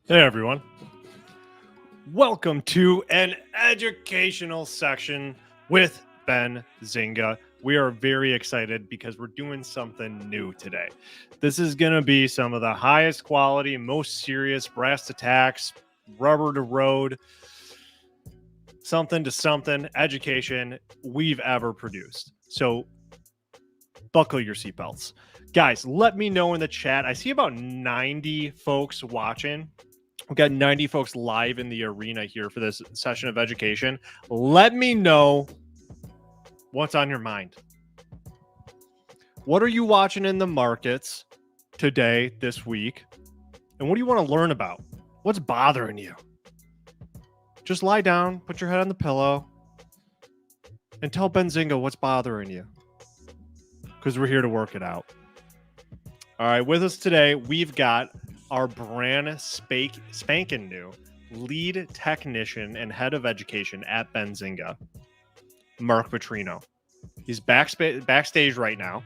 Hey everyone, welcome to an educational section with Benzinga. We are very excited because we're doing something new today. This is going to be some of the highest quality, most serious brass tacks, rubber to road, something to something education we've ever produced. So buckle your seatbelts. Guys, let me know in the chat. I see about 90 folks watching. We've got 90 folks live in the arena here for this session of education. Let me know what's on your mind. What are you watching in the markets today, this week? And what do you want to learn about? What's bothering you? Just lie down, put your head on the pillow, and tell Benzinga what's bothering you. Because we're here to work it out. All right, with us today, we've got our brand spanking new lead technician and head of education at Benzinga, Mark Putrino. He's backstage right now.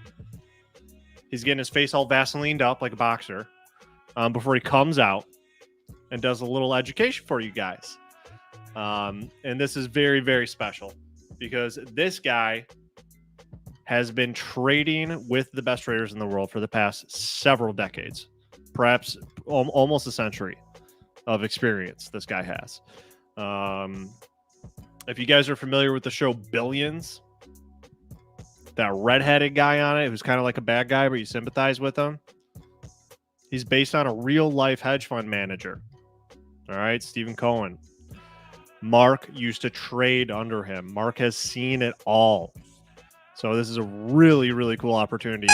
He's getting his face all Vaselined up like a boxer before he comes out and does a little education for you guys. And this is very, very special because this guy has been trading with the best traders in the world for the past several decades, perhaps almost a century of experience this guy has. If you guys are familiar with the show Billions, that redheaded guy on it who's kind of like a bad guy, but you sympathize with him. He's based on a real life hedge fund manager. All right, Stephen Cohen. Mark used to trade under him. Mark has seen it all. So this is a really, really cool opportunity.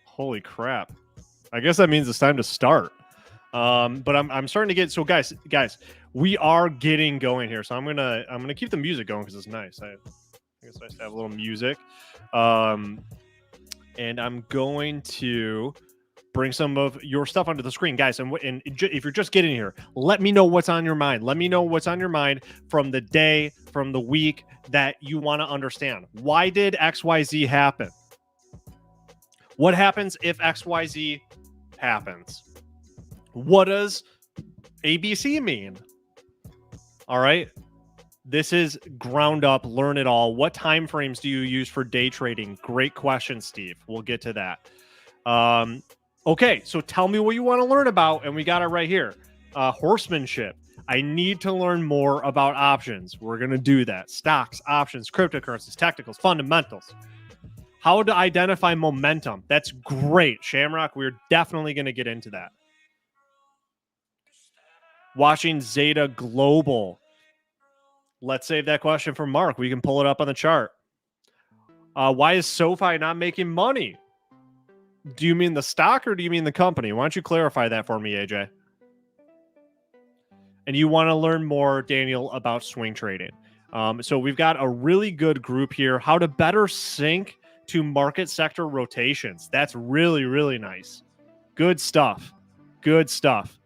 Holy crap. I guess that means it's time to start. But I'm starting to get guys, we are getting going here. So I'm gonna keep the music going because it's nice. I think it's nice to have a little music. And I'm going to bring some of your stuff onto the screen, guys. And if you're just getting here, let me know what's on your mind. Let me know what's on your mind from the day, from the week that you want to understand. Why did XYZ happen? What happens if XYZ happens? What does ABC mean? All right. This is ground up, learn it all. What time frames do you use for day trading? Great question, Steve. We'll get to that. Okay, so tell me what you want to learn about, and we got it right here. Horsemanship. I need to learn more about options. We're going to do that. Stocks, options, cryptocurrencies, technicals, fundamentals. How to identify momentum. That's great. Shamrock, we're definitely going to get into that. Watching Zeta Global. Let's save that question for Mark. We can pull it up on the chart. Why is SoFi not making money? Do you mean the stock or do you mean the company? Why don't you clarify that for me, AJ? And you want to learn more, Daniel, about swing trading. So we've got a really good group here. How to better sync to market sector rotations. That's really, really nice. Good stuff. Good stuff.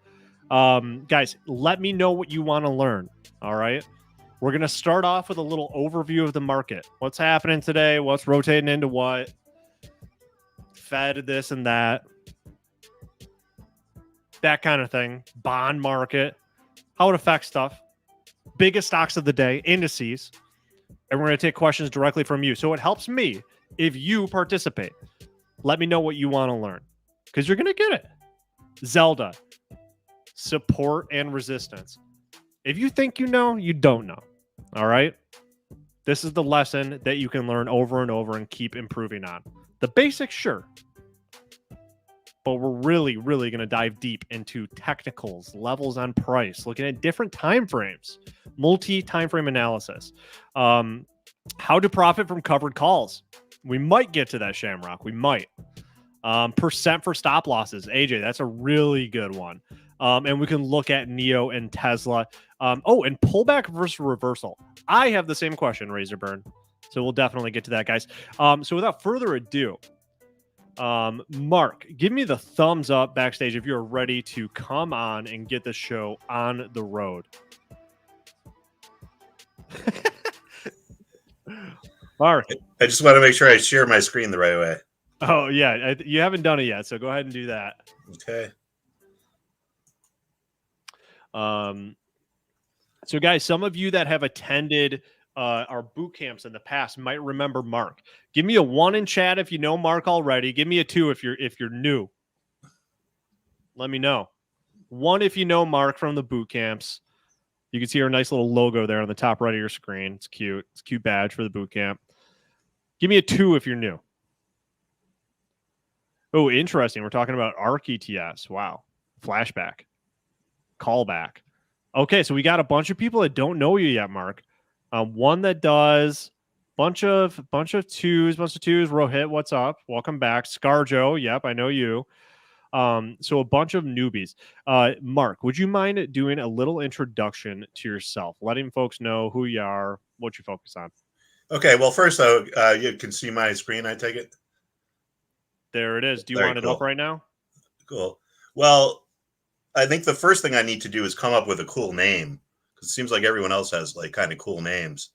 Guys, let me know what you want to learn. All right. We're going to start off with a little overview of the market. What's happening today? What's rotating into what? Fed, this and that kind of thing. Bond market, how it affects stuff, biggest stocks of the day, indices, and we're going to take questions directly from you. So it helps me if you participate. Let me know what you want to learn because you're going to get it. Zelda, support and resistance. If you think you know, you don't know. All right. This is the lesson that you can learn over and over and keep improving on. The basics, sure. But we're really, really going to dive deep into technicals, levels on price, looking at different time frames, multi-time frame analysis. How to profit from covered calls. We might get to that, Shamrock. We might. Percent for stop losses. AJ, that's a really good one. And we can look at Nio and Tesla. And pullback versus reversal. I have the same question, Razorburn. So we'll definitely get to that, guys. So without further ado, Mark, give me the thumbs up backstage if you're ready to come on and get the show on the road. Mark. I just want to make sure I share my screen the right way. Oh, yeah. You haven't done it yet, so go ahead and do that. Okay. So, guys, some of you that have attended our boot camps in the past might remember Mark. Give me a 1 in chat if you know Mark already. Give me a 2 if you're new. Let me know. 1 if you know Mark from the boot camps. You can see our nice little logo there on the top right of your screen. It's cute. It's a cute badge for the boot camp. Give me a 2 if you're new. Oh, interesting. We're talking about ARK ETFs. Wow. Flashback. Callback. Okay, so we got a bunch of people that don't know you yet, Mark. One that does bunch of twos. Rohit, what's up? Welcome back. Scarjo, yep, I know you. So a bunch of newbies. Mark, would you mind doing a little introduction to yourself, letting folks know who you are, what you focus on? Okay. Well, first though, you can see my screen. I take it. There it is. Do you Very want it cool. up right now? Cool. Well, I think the first thing I need to do is come up with a cool name, because it seems like everyone else has like kind of cool names.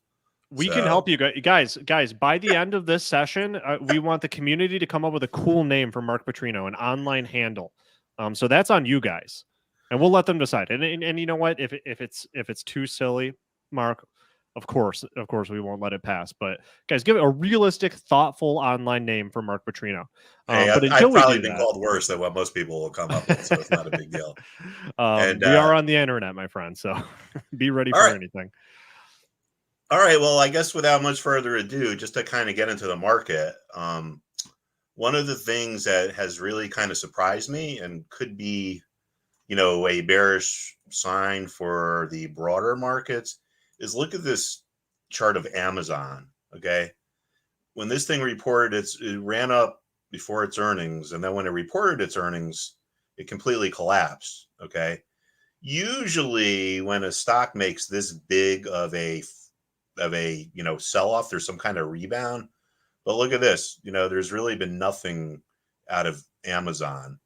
We can help you guys. By the end of this session, we want the community to come up with a cool name for Mark Putrino, an online handle. So that's on you guys, and we'll let them decide. And you know what? If it's too silly, Mark, of course we won't let it pass. But guys, give it a realistic, thoughtful online name for Mark Putrino. Hey, But until I've we probably do been that, called worse than what most people will come up with, so it's not a big deal. And we are on the internet, my friend. So be ready for anything. All right. Well, I guess without much further ado, just to kind of get into the market, one of the things that has really kind of surprised me and could be, a bearish sign for the broader markets is look at this chart of Amazon. Okay. When this thing reported, it ran up before its earnings. And then when it reported its earnings, it completely collapsed. Okay. Usually when a stock makes this big of a sell off, there's some kind of rebound. But look at this, there's really been nothing out of Amazon.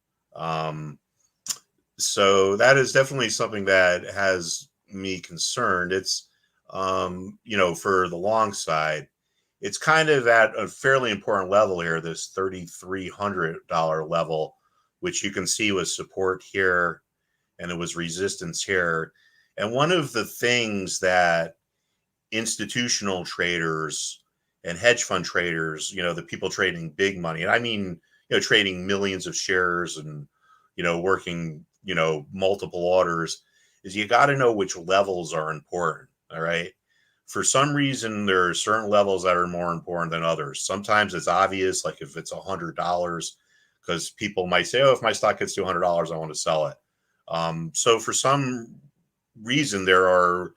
So that is definitely something that has me concerned. It's for the long side, it's kind of at a fairly important level here, this $3,300 level, which you can see was support here and it was resistance here. And one of the things that institutional traders and hedge fund traders, the people trading big money, and I mean, trading millions of shares and, working, multiple orders, is you got to know which levels are important. All right. For some reason, there are certain levels that are more important than others. Sometimes it's obvious, like if it's $100, because people might say, oh, if my stock gets to $100, I want to sell it. So for some reason, there are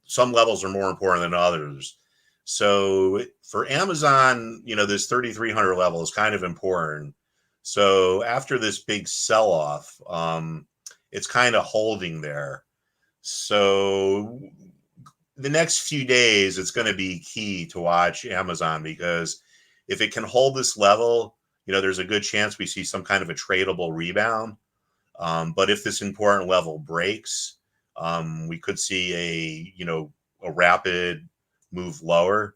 some levels are more important than others. So for Amazon, this 3,300 level is kind of important. So after this big sell-off, it's kind of holding there. So the next few days, it's going to be key to watch Amazon, because if it can hold this level, there's a good chance we see some kind of a tradable rebound. But if this important level breaks, we could see a rapid move lower.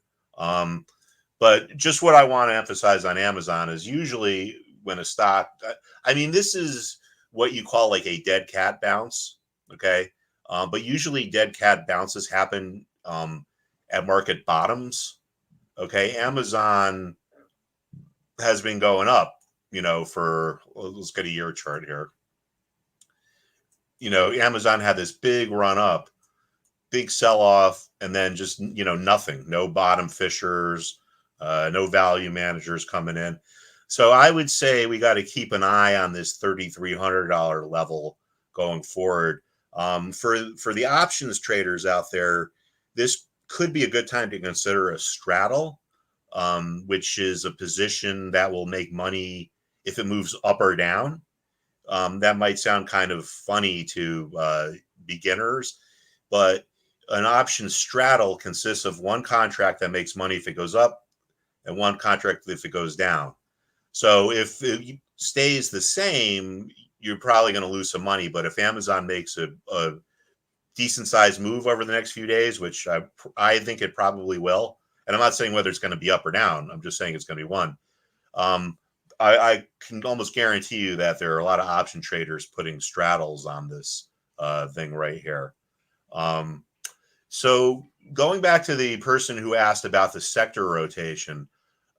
But just what I want to emphasize on Amazon is usually when a stock, this is what you call like a dead cat bounce. Okay. But usually dead cat bounces happen at market bottoms. Okay. Amazon has been going up, let's get a year chart here. Amazon had this big run up, big sell off, and then just, nothing, no bottom fishers, no value managers coming in. So I would say we got to keep an eye on this $3,300 level going forward. For the options traders out there, this could be a good time to consider a straddle, which is a position that will make money if it moves up or down. That might sound kind of funny to beginners, but an option straddle consists of one contract that makes money if it goes up and one contract if it goes down. So if it stays the same, you're probably going to lose some money. But if Amazon makes a decent sized move over the next few days, which I think it probably will, and I'm not saying whether it's going to be up or down, I'm just saying it's going to be one. I can almost guarantee you that there are a lot of option traders putting straddles on this thing right here. So going back to the person who asked about the sector rotation,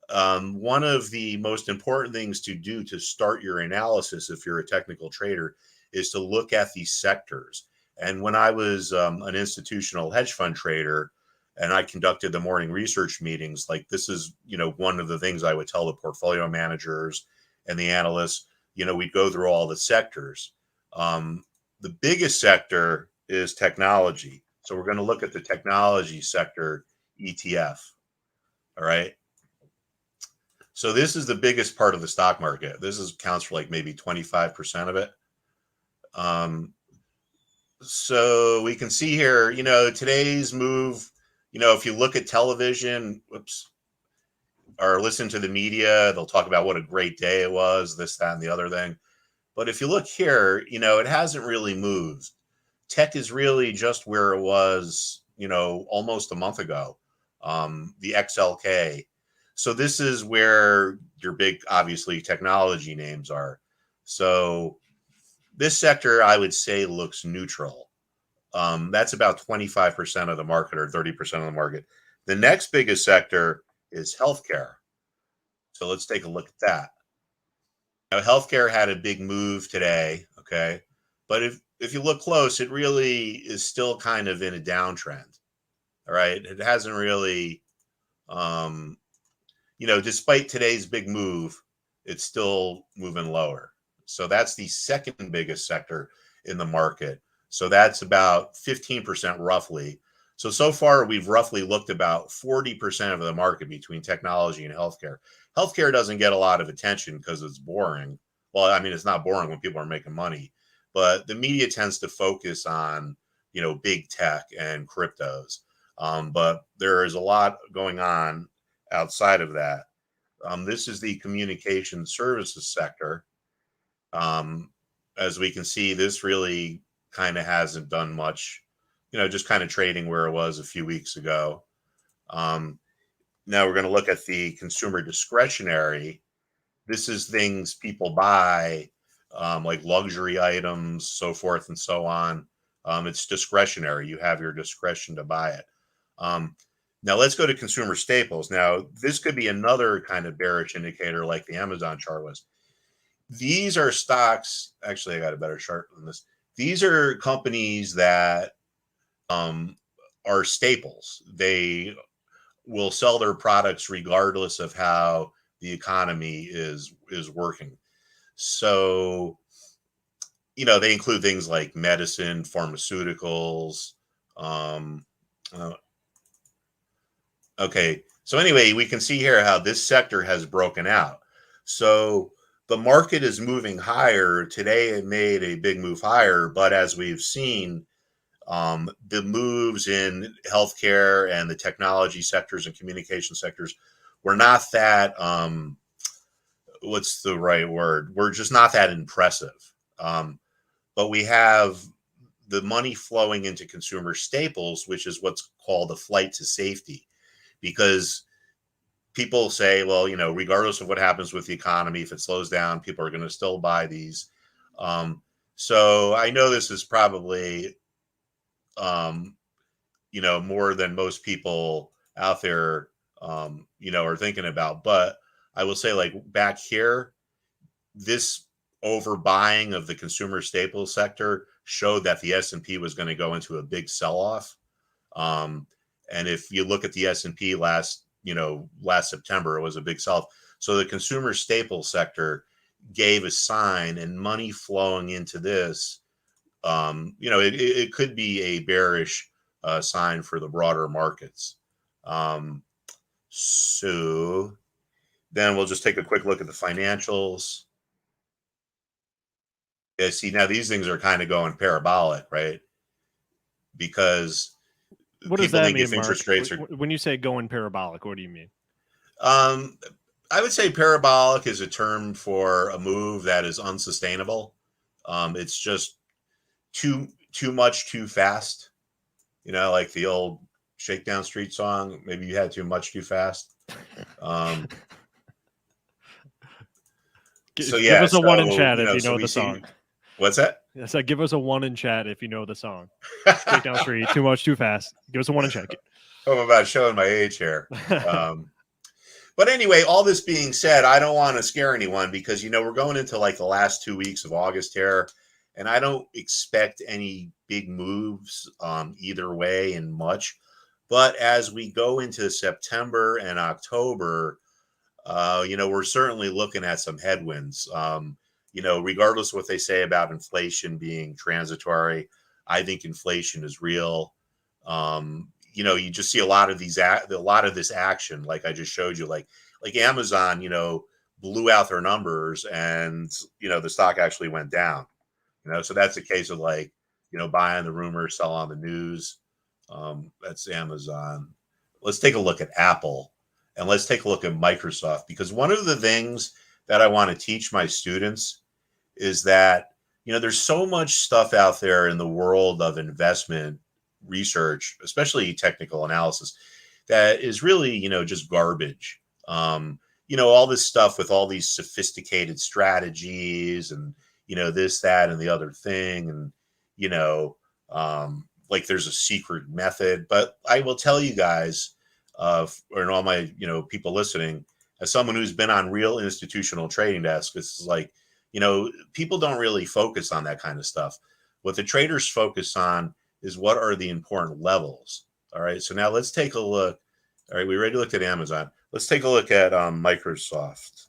one of the most important things to do to start your analysis if you're a technical trader is to look at these sectors. And when I was an institutional hedge fund trader and I conducted the morning research meetings, like this is, one of the things I would tell the portfolio managers and the analysts, we'd go through all the sectors. The biggest sector is technology. So we're going to look at the technology sector ETF. All right. So this is the biggest part of the stock market. This counts for like maybe 25% of it. So we can see here, today's move, if you look at television, or listen to the media, they'll talk about what a great day it was, this, that, and the other thing. But if you look here, it hasn't really moved. Tech is really just where it was, almost a month ago. The XLK. So this is where your big, obviously, technology names are. So this sector, I would say, looks neutral. That's about 25% of the market or 30% of the market. The next biggest sector is healthcare. So let's take a look at that. Now, healthcare had a big move today, okay? But if you look close, it really is still kind of in a downtrend. All right. It hasn't really, despite today's big move, it's still moving lower. So that's the second biggest sector in the market. So that's about 15% roughly. So far, we've roughly looked about 40% of the market between technology and healthcare. Healthcare doesn't get a lot of attention because it's boring. Well, I mean, it's not boring when people are making money, but the media tends to focus on, big tech and cryptos. But there is a lot going on outside of that. This is the communication services sector. As we can see, this really kind of hasn't done much, just kind of trading where it was a few weeks ago. Now we're going to look at the consumer discretionary. This is things people buy, like luxury items, so forth and so on. It's discretionary. You have your discretion to buy it. Now let's go to consumer staples. Now, this could be another kind of bearish indicator like the Amazon chart was. These are stocks. Actually, I got a better chart than this. These are companies that are staples. They will sell their products regardless of how the economy is working. So, they include things like medicine, pharmaceuticals. Okay. So anyway, we can see here how this sector has broken out. So the market is moving higher. Today it made a big move higher, but as we've seen, the moves in healthcare and the technology sectors and communication sectors were not that, what's the right word? We're just not that impressive. But we have the money flowing into consumer staples, which is what's called a flight to safety, because people say, well, regardless of what happens with the economy, if it slows down, people are going to still buy these. So I know this is probably, more than most people out there, are thinking about. But I will say, like back here, this overbuying of the consumer staples sector showed that the S&P was going to go into a big sell-off. And if you look at the S&P last September, it was a big sell-off. So the consumer staples sector gave a sign, and money flowing into this, it could be a bearish sign for the broader markets. So then we'll just take a quick look at the financials. Yeah, see, now these things are kind of going parabolic, right? Because what does that mean, Mark? Interest rates are, when you say going parabolic, what do you mean? I would say parabolic is a term for a move that is unsustainable. It's just too much too fast. Like the old Shakedown Street song. Maybe you had too much too fast. So yeah, give us a one in chat if you know the song. What's that? Yes, give us a one in chat if you know the song. Shakedown Street, too much too fast. Give us a one in chat. I'm about showing my age here. But anyway, all this being said, I don't want to scare anyone because, we're going into like the last 2 weeks of August here, and I don't expect any big moves either way in much. But as we go into September and October, we're certainly looking at some headwinds. Regardless of what they say about inflation being transitory, I think inflation is real. you just see a lot of this action, like I just showed you, like Amazon, blew out their numbers, and the stock actually went down. So that's a case of like, buy on the rumor, sell on the news. That's Amazon. Let's take a look at Apple, and let's take a look at Microsoft, because one of the things that I want to teach my students is that, there's so much stuff out there in the world of investment research, especially technical analysis, that is really, just garbage. All this stuff with all these sophisticated strategies and, this, that, and the other thing. And, like there's a secret method. But I will tell you guys, and all my, people listening, as someone who's been on real institutional trading desks, it's like, people don't really focus on that kind of stuff. What the traders focus on is what are the important levels. All right. So now let's take a look. All right. We already looked at Amazon. Let's take a look at Microsoft.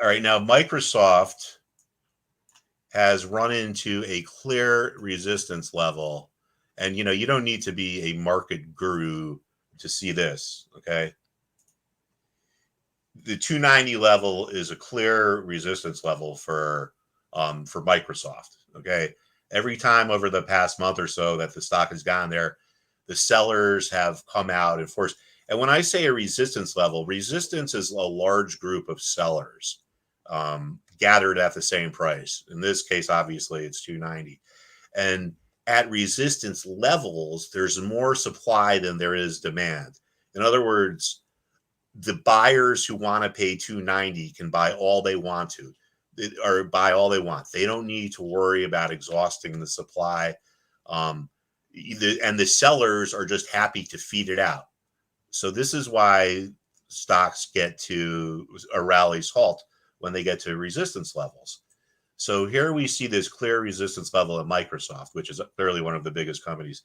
All right. Now, Microsoft has run into a clear resistance level. And, you don't need to be a market guru to see this. Okay. The 290 level is a clear resistance level for Microsoft. Okay. Every time over the past month or so that the stock has gone there, the sellers have come out and forced. And when I say a resistance level, resistance is a large group of sellers gathered at the same price. In this case, obviously, it's 290. And at resistance levels, there's more supply than there is demand. In other words, the buyers who want to pay 290 can buy all they want to, or buy all they want. They don't need to worry about exhausting the supply. And the sellers are just happy to feed it out. So this is why stocks get to a rally's halt when they get to resistance levels. So here we see this clear resistance level at Microsoft, which is clearly one of the biggest companies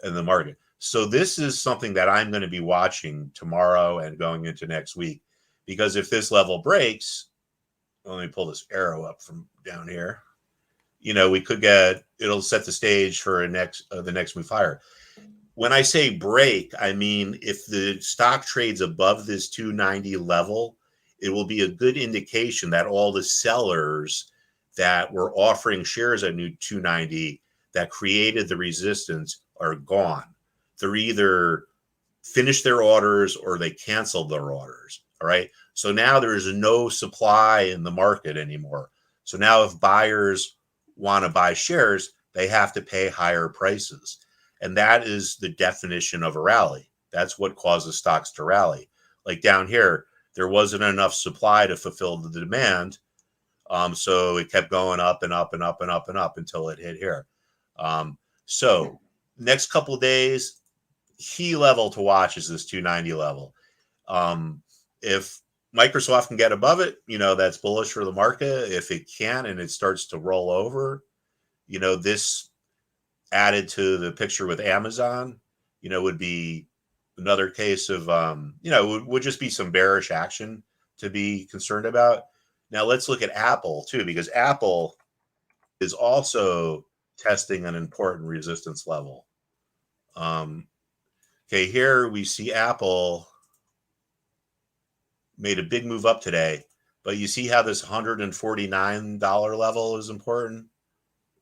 in the market. So this is something that I'm going to be watching tomorrow and going into next week, because if this level breaks, let me pull this arrow up from down here. We could it'll set the stage for the next move higher. When I say break, I mean if the stock trades above this 290 level, it will be a good indication that all the sellers that were offering shares at 290 that created the resistance are gone. They're either finished their orders or they canceled their orders. All right. So now there's no supply in the market anymore. So now if buyers want to buy shares, they have to pay higher prices. And that is the definition of a rally. That's what causes stocks to rally. Like down here, there wasn't enough supply to fulfill the demand. So it kept going up and up and up and up and up until it hit here. So next couple of days, key level to watch is this 290 level. If Microsoft can get above it, that's bullish for the market. If it can and it starts to roll over, this added to the picture with Amazon, would be another case of, would just be some bearish action to be concerned about. Now let's look at Apple too, because Apple is also testing an important resistance level. Okay, here we see Apple made a big move up today, but you see how this $149 level is important?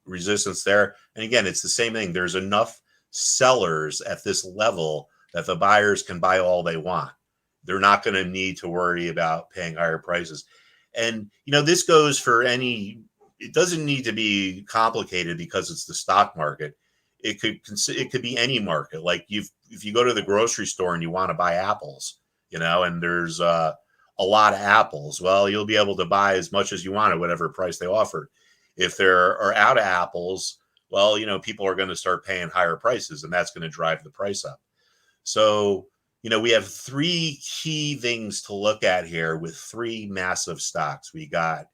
Resistance there. And again, it's the same thing. There's enough sellers at this level that the buyers can buy all they want. They're not going to need to worry about paying higher prices. And, this goes for it doesn't need to be complicated because it's the stock market. It could be any market. Like if you go to the grocery store and you want to buy apples, and there's a lot of apples, well, you'll be able to buy as much as you want at whatever price they offer. If there are out of apples, well, people are going to start paying higher prices, and that's going to drive the price up. So, we have three key things to look at here with three massive stocks. We got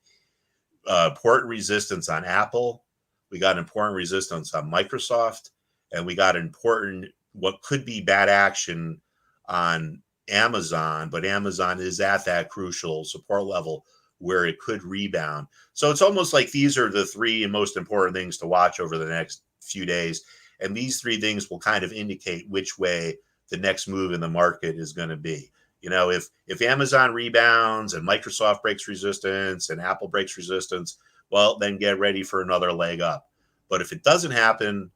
important resistance on Apple. We got important resistance on Microsoft, and we got important, what could be bad action on Amazon, but Amazon is at that crucial support level where it could rebound. So it's almost like these are the three most important things to watch over the next few days. And these three things will kind of indicate which way the next move in the market is going to be. If Amazon rebounds and Microsoft breaks resistance and Apple breaks resistance, well, then get ready for another leg up. But if it doesn't happen,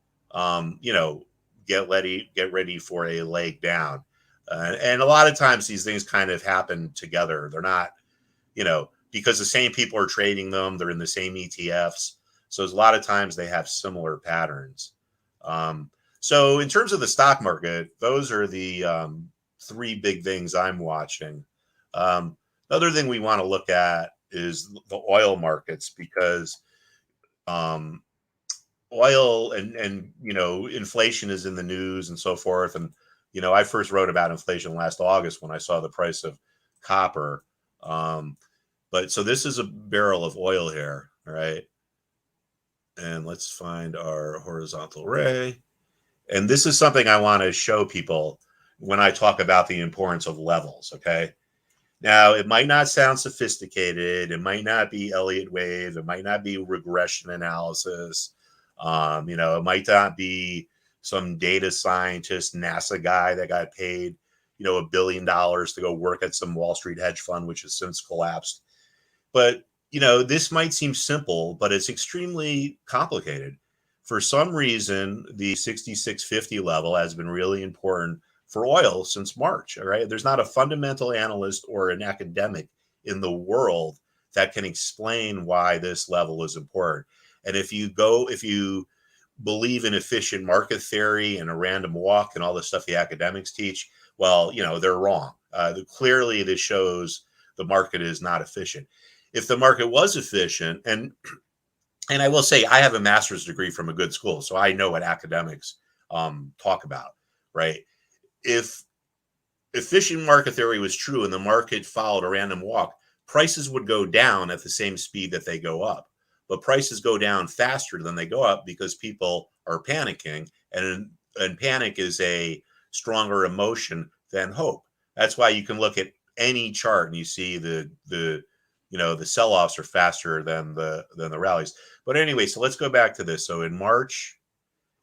get ready for a leg down. And a lot of times these things kind of happen together. They're not, because the same people are trading them. They're in the same ETFs. So a lot of times they have similar patterns. So in terms of the stock market, those are the three big things I'm watching. Another thing we want to look at is the oil markets, because oil and inflation is in the news and so forth. And I first wrote about inflation last August when I saw the price of copper. But so this is a barrel of oil here, all right? And let's find our horizontal ray. And this is something I want to show people when I talk about the importance of levels, okay? Now, it might not sound sophisticated. It might not be Elliott wave. It might not be regression analysis. It might not be some data scientist, NASA guy that got paid, $1 billion to go work at some Wall Street hedge fund, which has since collapsed. But, this might seem simple, but it's extremely complicated. For some reason, the 6650 level has been really important for oil since March. All right. There's not a fundamental analyst or an academic in the world that can explain why this level is important. And if you believe in efficient market theory and a random walk and all the stuff the academics teach, well, they're wrong. Clearly, this shows the market is not efficient. If the market was efficient, and I will say I have a master's degree from a good school, so I know what academics talk about, right? If efficient market theory was true and the market followed a random walk, prices would go down at the same speed that they go up. But prices go down faster than they go up because people are panicking, and panic is a stronger emotion than hope. That's why you can look at any chart and you see the sell-offs are faster than the rallies. But anyway, so let's go back to this. So in March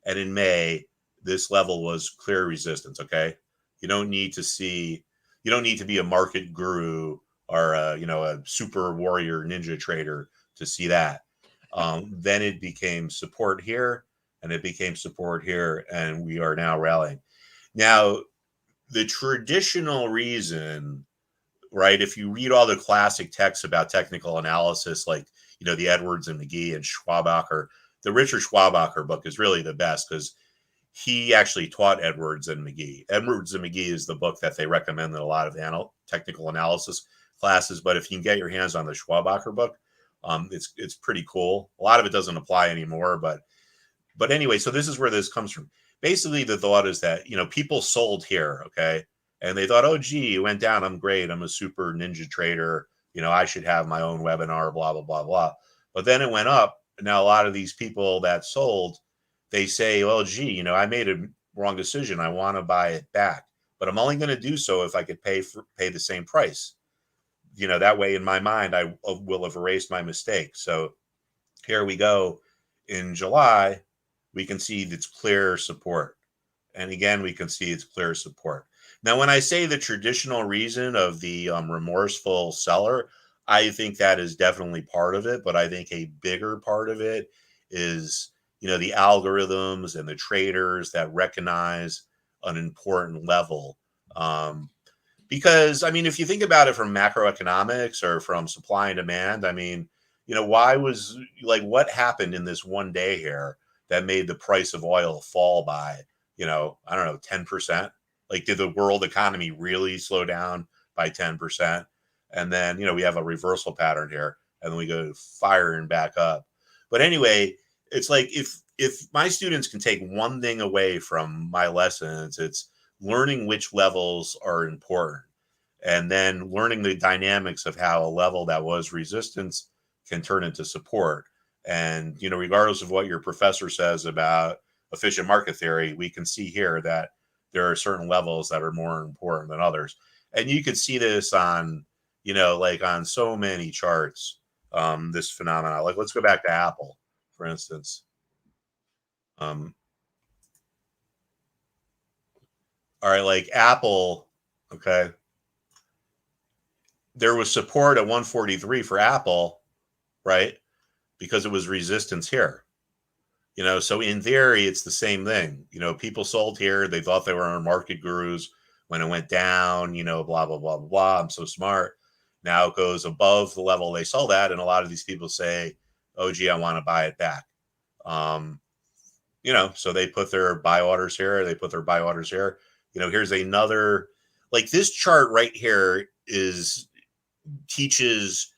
and in May, this level was clear resistance. Okay, you don't need to be a market guru or a super warrior ninja trader to see that. Then it became support here, and it became support here, and we are now rallying. Now, the traditional reason, right, if you read all the classic texts about technical analysis, like, the Edwards and McGee and Schwabacher, the Richard Schwabacher book is really the best because he actually taught Edwards and McGee. Edwards and McGee is the book that they recommend in a lot of technical analysis classes. But if you can get your hands on the Schwabacher book, it's pretty cool. A lot of it doesn't apply anymore, but anyway, so this is where this comes from. Basically, the thought is that, people sold here, okay? And they thought, oh, gee, it went down. I'm great. I'm a super ninja trader. I should have my own webinar, blah, blah, blah, blah. But then it went up. Now, a lot of these people that sold, they say, well, gee, I made a wrong decision. I want to buy it back, but I'm only going to do so if I could pay the same price. That way in my mind, I will have erased my mistake. So here we go. In July, we can see it's clear support. And again, we can see it's clear support. Now, when I say the traditional reason of the remorseful seller, I think that is definitely part of it. But I think a bigger part of it is, the algorithms and the traders that recognize an important level. Because, if you think about it from macroeconomics or from supply and demand, what happened in this one day here that made the price of oil fall by, 10%? Like, did the world economy really slow down by 10%? And then, we have a reversal pattern here, and then we go firing back up. But anyway, it's like if my students can take one thing away from my lessons, it's learning which levels are important, and then learning the dynamics of how a level that was resistance can turn into support. And, regardless of what your professor says about efficient market theory, we can see here that there are certain levels that are more important than others. And you could see this on, you know, like on so many charts, this phenomena. Like, let's go back to Apple, for instance. All right, like Apple, okay, there was support at 143 for Apple, right? Because it was resistance here. You know, so in theory, it's the same thing. You know, people sold here. They thought they were market gurus. When it went down, you know, blah, blah, blah, blah, blah. I'm so smart. Now it goes above the level they sold at. And a lot of these people say, oh, gee, I want to buy it back. You know, so they put their buy orders here. They put their buy orders here. You know, here's another, like this chart right here teaches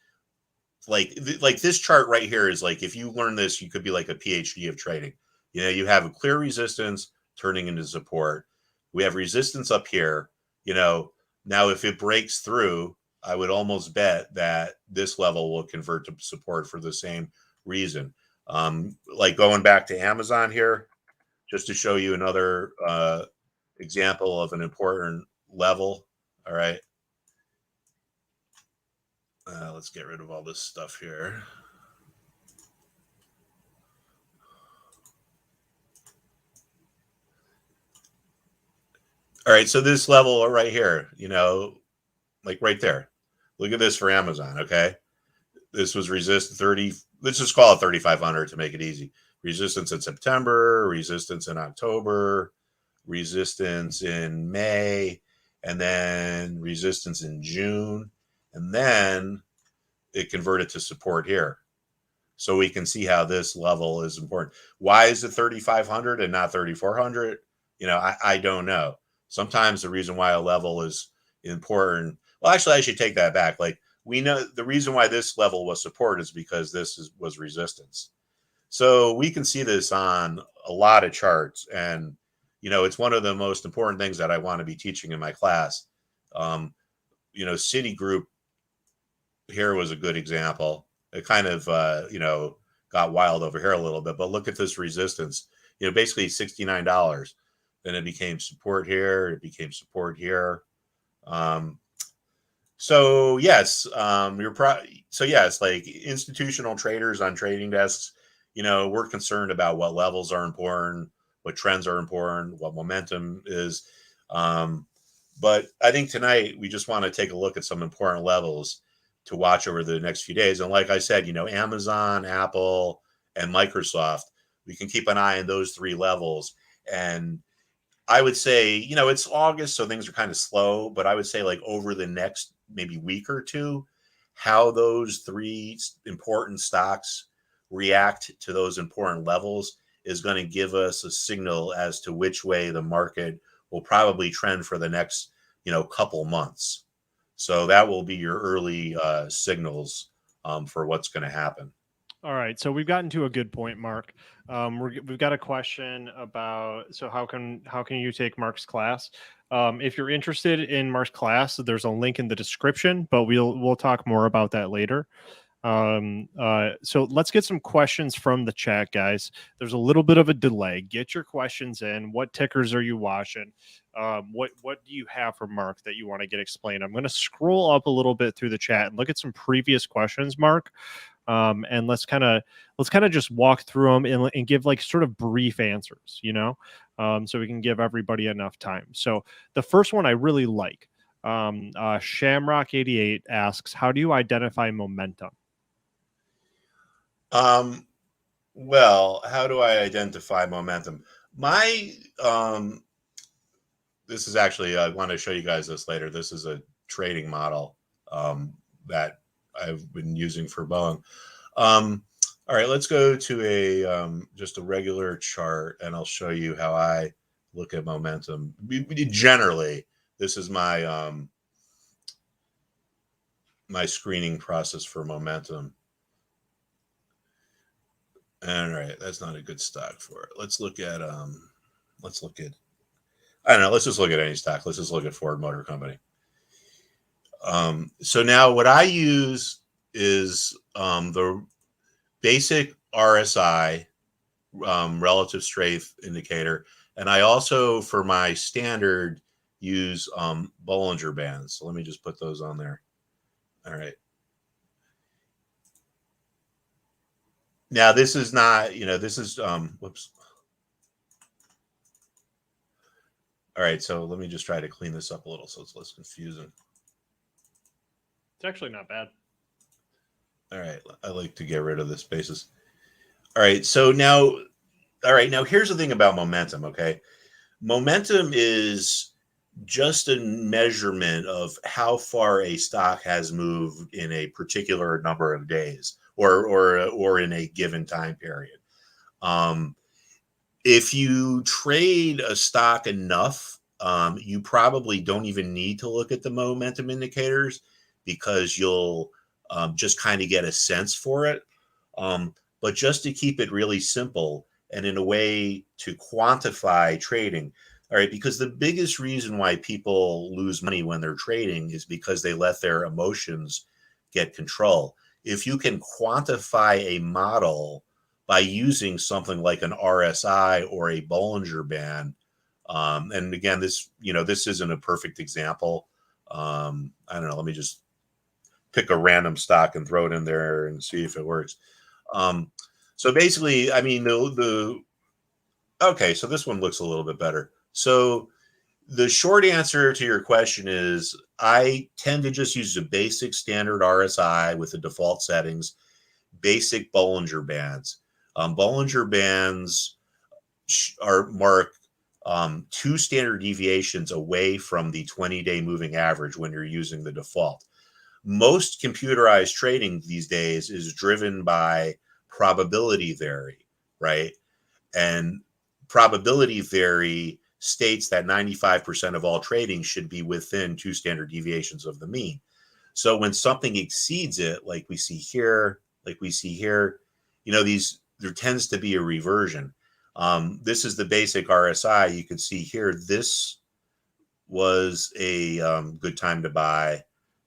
like this chart right here is like, if you learn this, you could be like a PhD of trading. You know, you have a clear resistance turning into support. We have resistance up here. You know, now if it breaks through, I would almost bet that this level will convert to support for the same reason. Like going back to Amazon here, just to show you another example of an important level. All right. Let's get rid of all this stuff here. All right, so this level right here, you know, like right there. Look at this for Amazon, okay? This was resist 30, let's just call it 3,500 to make it easy. Resistance in September, resistance in October, resistance in May, and then resistance in June. And then it converted to support here. So we can see how this level is important. Why is it 3,500 and not 3,400? You know, I don't know. Sometimes the reason why a level is important. Well, actually, I should take that back. Like, we know the reason why this level was support is because was resistance. So we can see this on a lot of charts. And, you know, it's one of the most important things that I want to be teaching in my class. You know, Citigroup here was a good example. It kind of, you know, got wild over here a little bit, but look at this resistance, you know, basically $69. Then it became support here. It became support here. So yes, so yes, like institutional traders on trading desks, you know, we're concerned about what levels are important, what trends are important, what momentum is. But I think tonight we just want to take a look at some important levels to watch over the next few days. And like I said, you know, Amazon, Apple, and Microsoft, we can keep an eye on those three levels. And I would say, you know, it's August, so things are kind of slow, but I would say like over the next maybe week or two, how those three important stocks react to those important levels is going to give us a signal as to which way the market will probably trend for the next, you know, couple months. So that will be your early signals for what's going to happen. All right, so we've gotten to a good point, Mark. We've got a question about, so how can you take Mark's class? If you're interested in Mark's class, there's a link in the description, but we'll talk more about that later. So let's get some questions from the chat, guys. There's a little bit of a delay. Get your questions in. What tickers are you watching? What do you have for Mark that you want to get explained? I'm going to scroll up a little bit through the chat and look at some previous questions, Mark. And let's kind of just walk through them and give like sort of brief answers, you know, so we can give everybody enough time. So the first one I really like. Shamrock 88 asks, how do you identify momentum? Well, how do I identify momentum? This is actually, I want to show you guys this later. This is a trading model that I've been using for Boeing. All right, let's go to a just a regular chart, and I'll show you how I look at momentum. Generally, this is my my screening process for momentum. All right, that's not a good stock for it. Let's look at I don't know, let's just look at any stock. Let's just look at Ford Motor Company. So now what I use is the basic RSI, relative strength indicator. And I also, for my standard, use Bollinger Bands. So let me just put those on there. All right. Now this is not, this is whoops. All right, so let me just try to clean this up a little so it's less confusing. It's actually not bad. All right, I like to get rid of the spaces. All right, so now, here's the thing about momentum, okay? Momentum is just a measurement of how far a stock has moved in a particular number of days or in a given time period. If you trade a stock enough, you probably don't even need to look at the momentum indicators because you'll just kind of get a sense for it. But just to keep it really simple and in a way to quantify trading, all right, because the biggest reason why people lose money when they're trading is because they let their emotions get control. If you can quantify a model by using something like an RSI or a Bollinger Band, and again, this isn't a perfect example. I don't know. Let me just pick a random stock and throw it in there and see if it works. So basically, I mean, okay, so this one looks a little bit better. So the short answer to your question is I tend to just use a basic standard RSI with the default settings, basic Bollinger Bands. Bollinger Bands are mark 2 standard deviations away from the 20-day moving average when you're using the default. Most computerized trading these days is driven by probability theory, right? And probability theory states that 95% of all trading should be within 2 standard deviations of the mean. So when something exceeds it, like we see here, there tends to be a reversion. This is the basic RSI. You can see here, this was a good time to buy.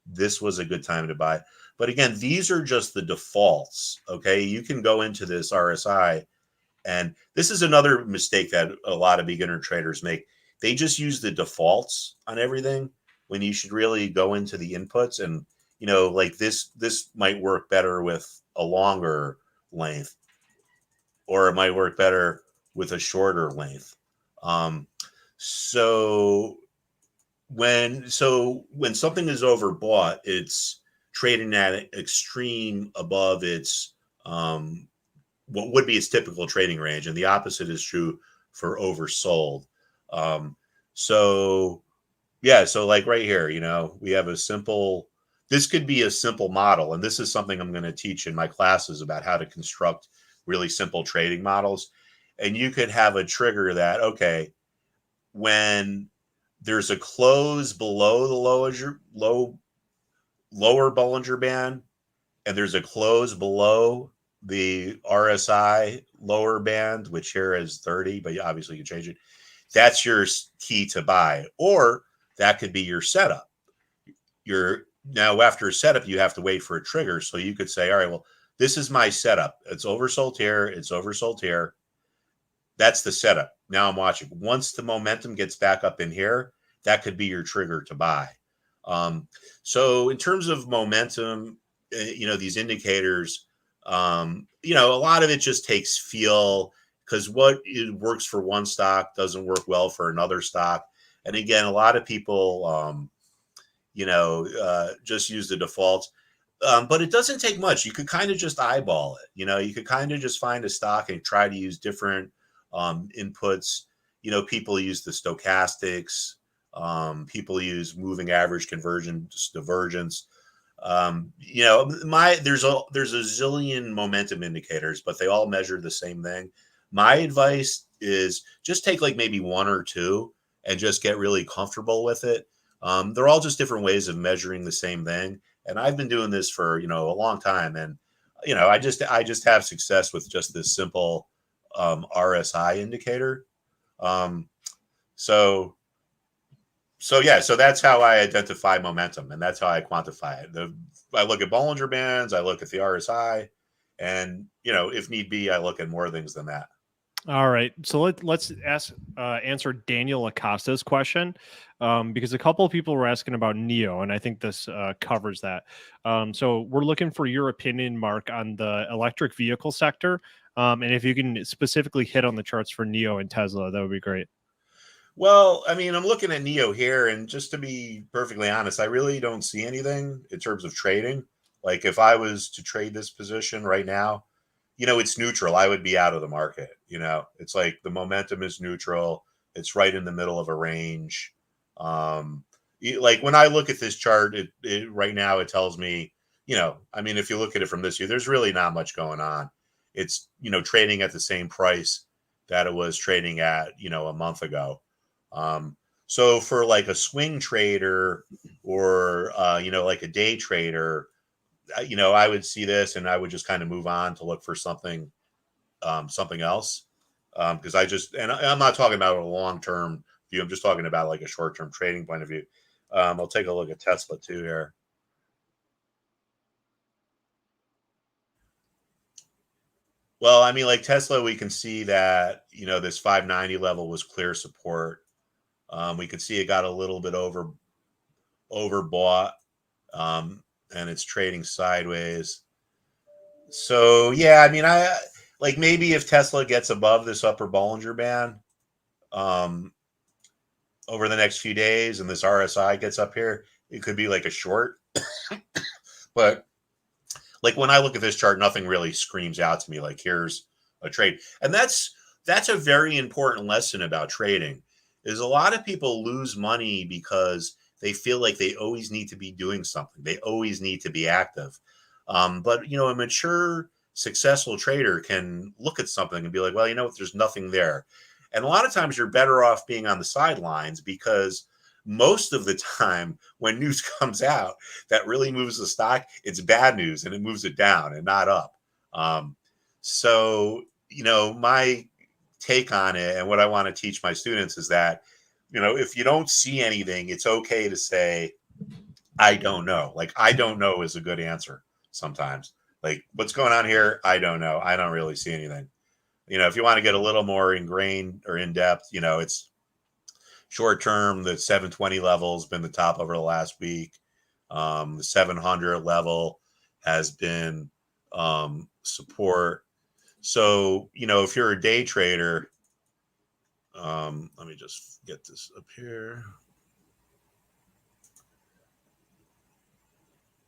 This was a good time to buy. But again, these are just the defaults. Okay. You can go into this RSI, and this is another mistake that a lot of beginner traders make. They just use the defaults on everything when you should really go into the inputs. And, like this might work better with a longer length, or it might work better with a shorter length. So when something is overbought, it's trading at extreme above its what would be its typical trading range, and the opposite is true for oversold. So like right here, we have this could be a simple model, and this is something I'm going to teach in my classes about how to construct really simple trading models. And you could have a trigger that, okay, when there's a close below the lower Bollinger Band, and there's a close below the RSI lower band, which here is 30, but obviously you change it. That's your key to buy, or that could be your setup. Now after a setup, you have to wait for a trigger. So you could say, all right, well, this is my setup. It's oversold here. It's oversold here. That's the setup. Now I'm watching. Once the momentum gets back up in here, that could be your trigger to buy. So in terms of momentum, these indicators, a lot of it just takes feel, because what works for one stock doesn't work well for another stock. And again, a lot of people, just use the defaults. But it doesn't take much. You could kind of just eyeball it. You could kind of just find a stock and try to use different inputs. People use the stochastics. People use moving average convergence, divergence. There's a zillion momentum indicators, but they all measure the same thing. My advice is just take like maybe one or two and just get really comfortable with it. They're all just different ways of measuring the same thing. And I've been doing this for, a long time. And, I just have success with just this simple RSI indicator. So that's how I identify momentum, and that's how I quantify it. I look at Bollinger Bands, I look at the RSI, and if need be, I look at more things than that. All right, so let's answer Daniel Acosta's question, because a couple of people were asking about Nio, and I think this covers that. So we're looking for your opinion, Mark, on the electric vehicle sector, and if you can specifically hit on the charts for Nio and Tesla, that would be great. Well, I mean, I'm looking at Neo here, and just to be perfectly honest, I really don't see anything in terms of trading. Like if I was to trade this position right now, it's neutral. I would be out of the market. It's like the momentum is neutral. It's right in the middle of a range. Like when I look at this chart, it right now it tells me, I mean, if you look at it from this view, there's really not much going on. It's trading at the same price that it was trading at a month ago. So for like a swing trader or like a day trader, I would see this and I would just kind of move on to look for something else. Because I'm not talking about a long term view. I'm just talking about like a short term trading point of view. I'll take a look at Tesla too here. Well, I mean, like Tesla, we can see that this 590 level was clear support. We could see it got a little bit overbought, and it's trading sideways. So yeah, I mean, I like maybe if Tesla gets above this upper Bollinger Band um, over the next few days, and this RSI gets up here, it could be like a short. But like when I look at this chart, nothing really screams out to me like here's a trade, and that's a very important lesson about trading. Is a lot of people lose money because they feel like they always need to be doing something. They always need to be active. But a mature, successful trader can look at something and be like, well, there's nothing there. And a lot of times you're better off being on the sidelines because most of the time when news comes out that really moves the stock, it's bad news and it moves it down and not up. So, my take on it and what I want to teach my students is that, if you don't see anything, it's okay to say, I don't know. Like, I don't know is a good answer sometimes. Like, what's going on here? I don't know. I don't really see anything. If you want to get a little more ingrained or in depth, it's short term. The 720 level has been the top over the last week. The 700 level has been support. So, if you're a day trader, let me just get this up here.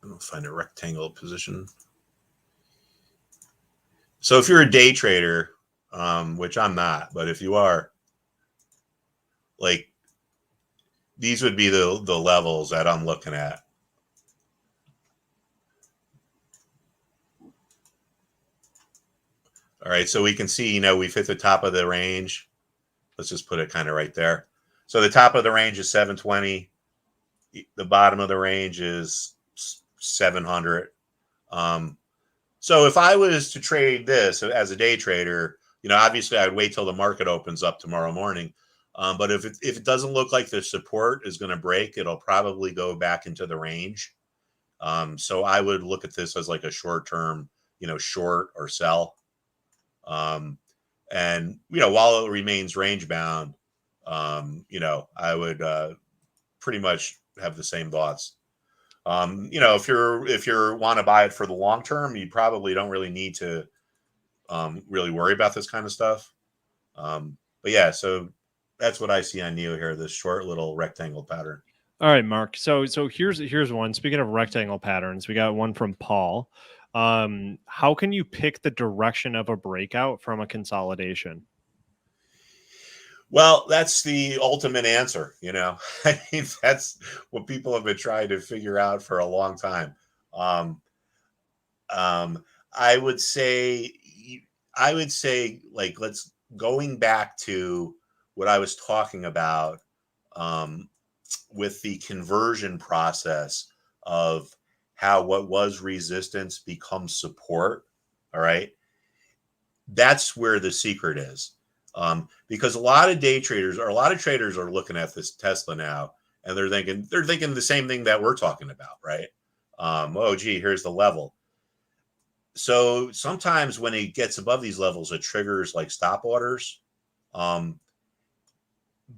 I'm going to find a rectangle position. So if you're a day trader, which I'm not, but if you are, like these would be the levels that I'm looking at. All right, so we can see, we've hit the top of the range. Let's just put it kind of right there. So the top of the range is 720. The bottom of the range is 700. So if I was to trade this as a day trader, obviously I'd wait till the market opens up tomorrow morning. But if it doesn't look like the support is going to break, it'll probably go back into the range. So I would look at this as like a short term, short or sell. And while it remains range bound, I would pretty much have the same thoughts. If you want to buy it for the long term, you probably don't really need to really worry about this kind of stuff. But yeah, so that's what I see on Neo here, this short little rectangle pattern. All right, Mark. So here's one. Speaking of rectangle patterns, we got one from Paul. How can you pick the direction of a breakout from a consolidation? Well, that's the ultimate answer. I mean, that's what people have been trying to figure out for a long time. Um, I would say, like, let's going back to what I was talking about um, with the conversion process of how what was resistance becomes support. All right. That's where the secret is. Because a lot of traders are looking at this Tesla now and they're thinking the same thing that we're talking about, right? Oh, gee, here's the level. So sometimes when it gets above these levels, it triggers like stop orders. Um,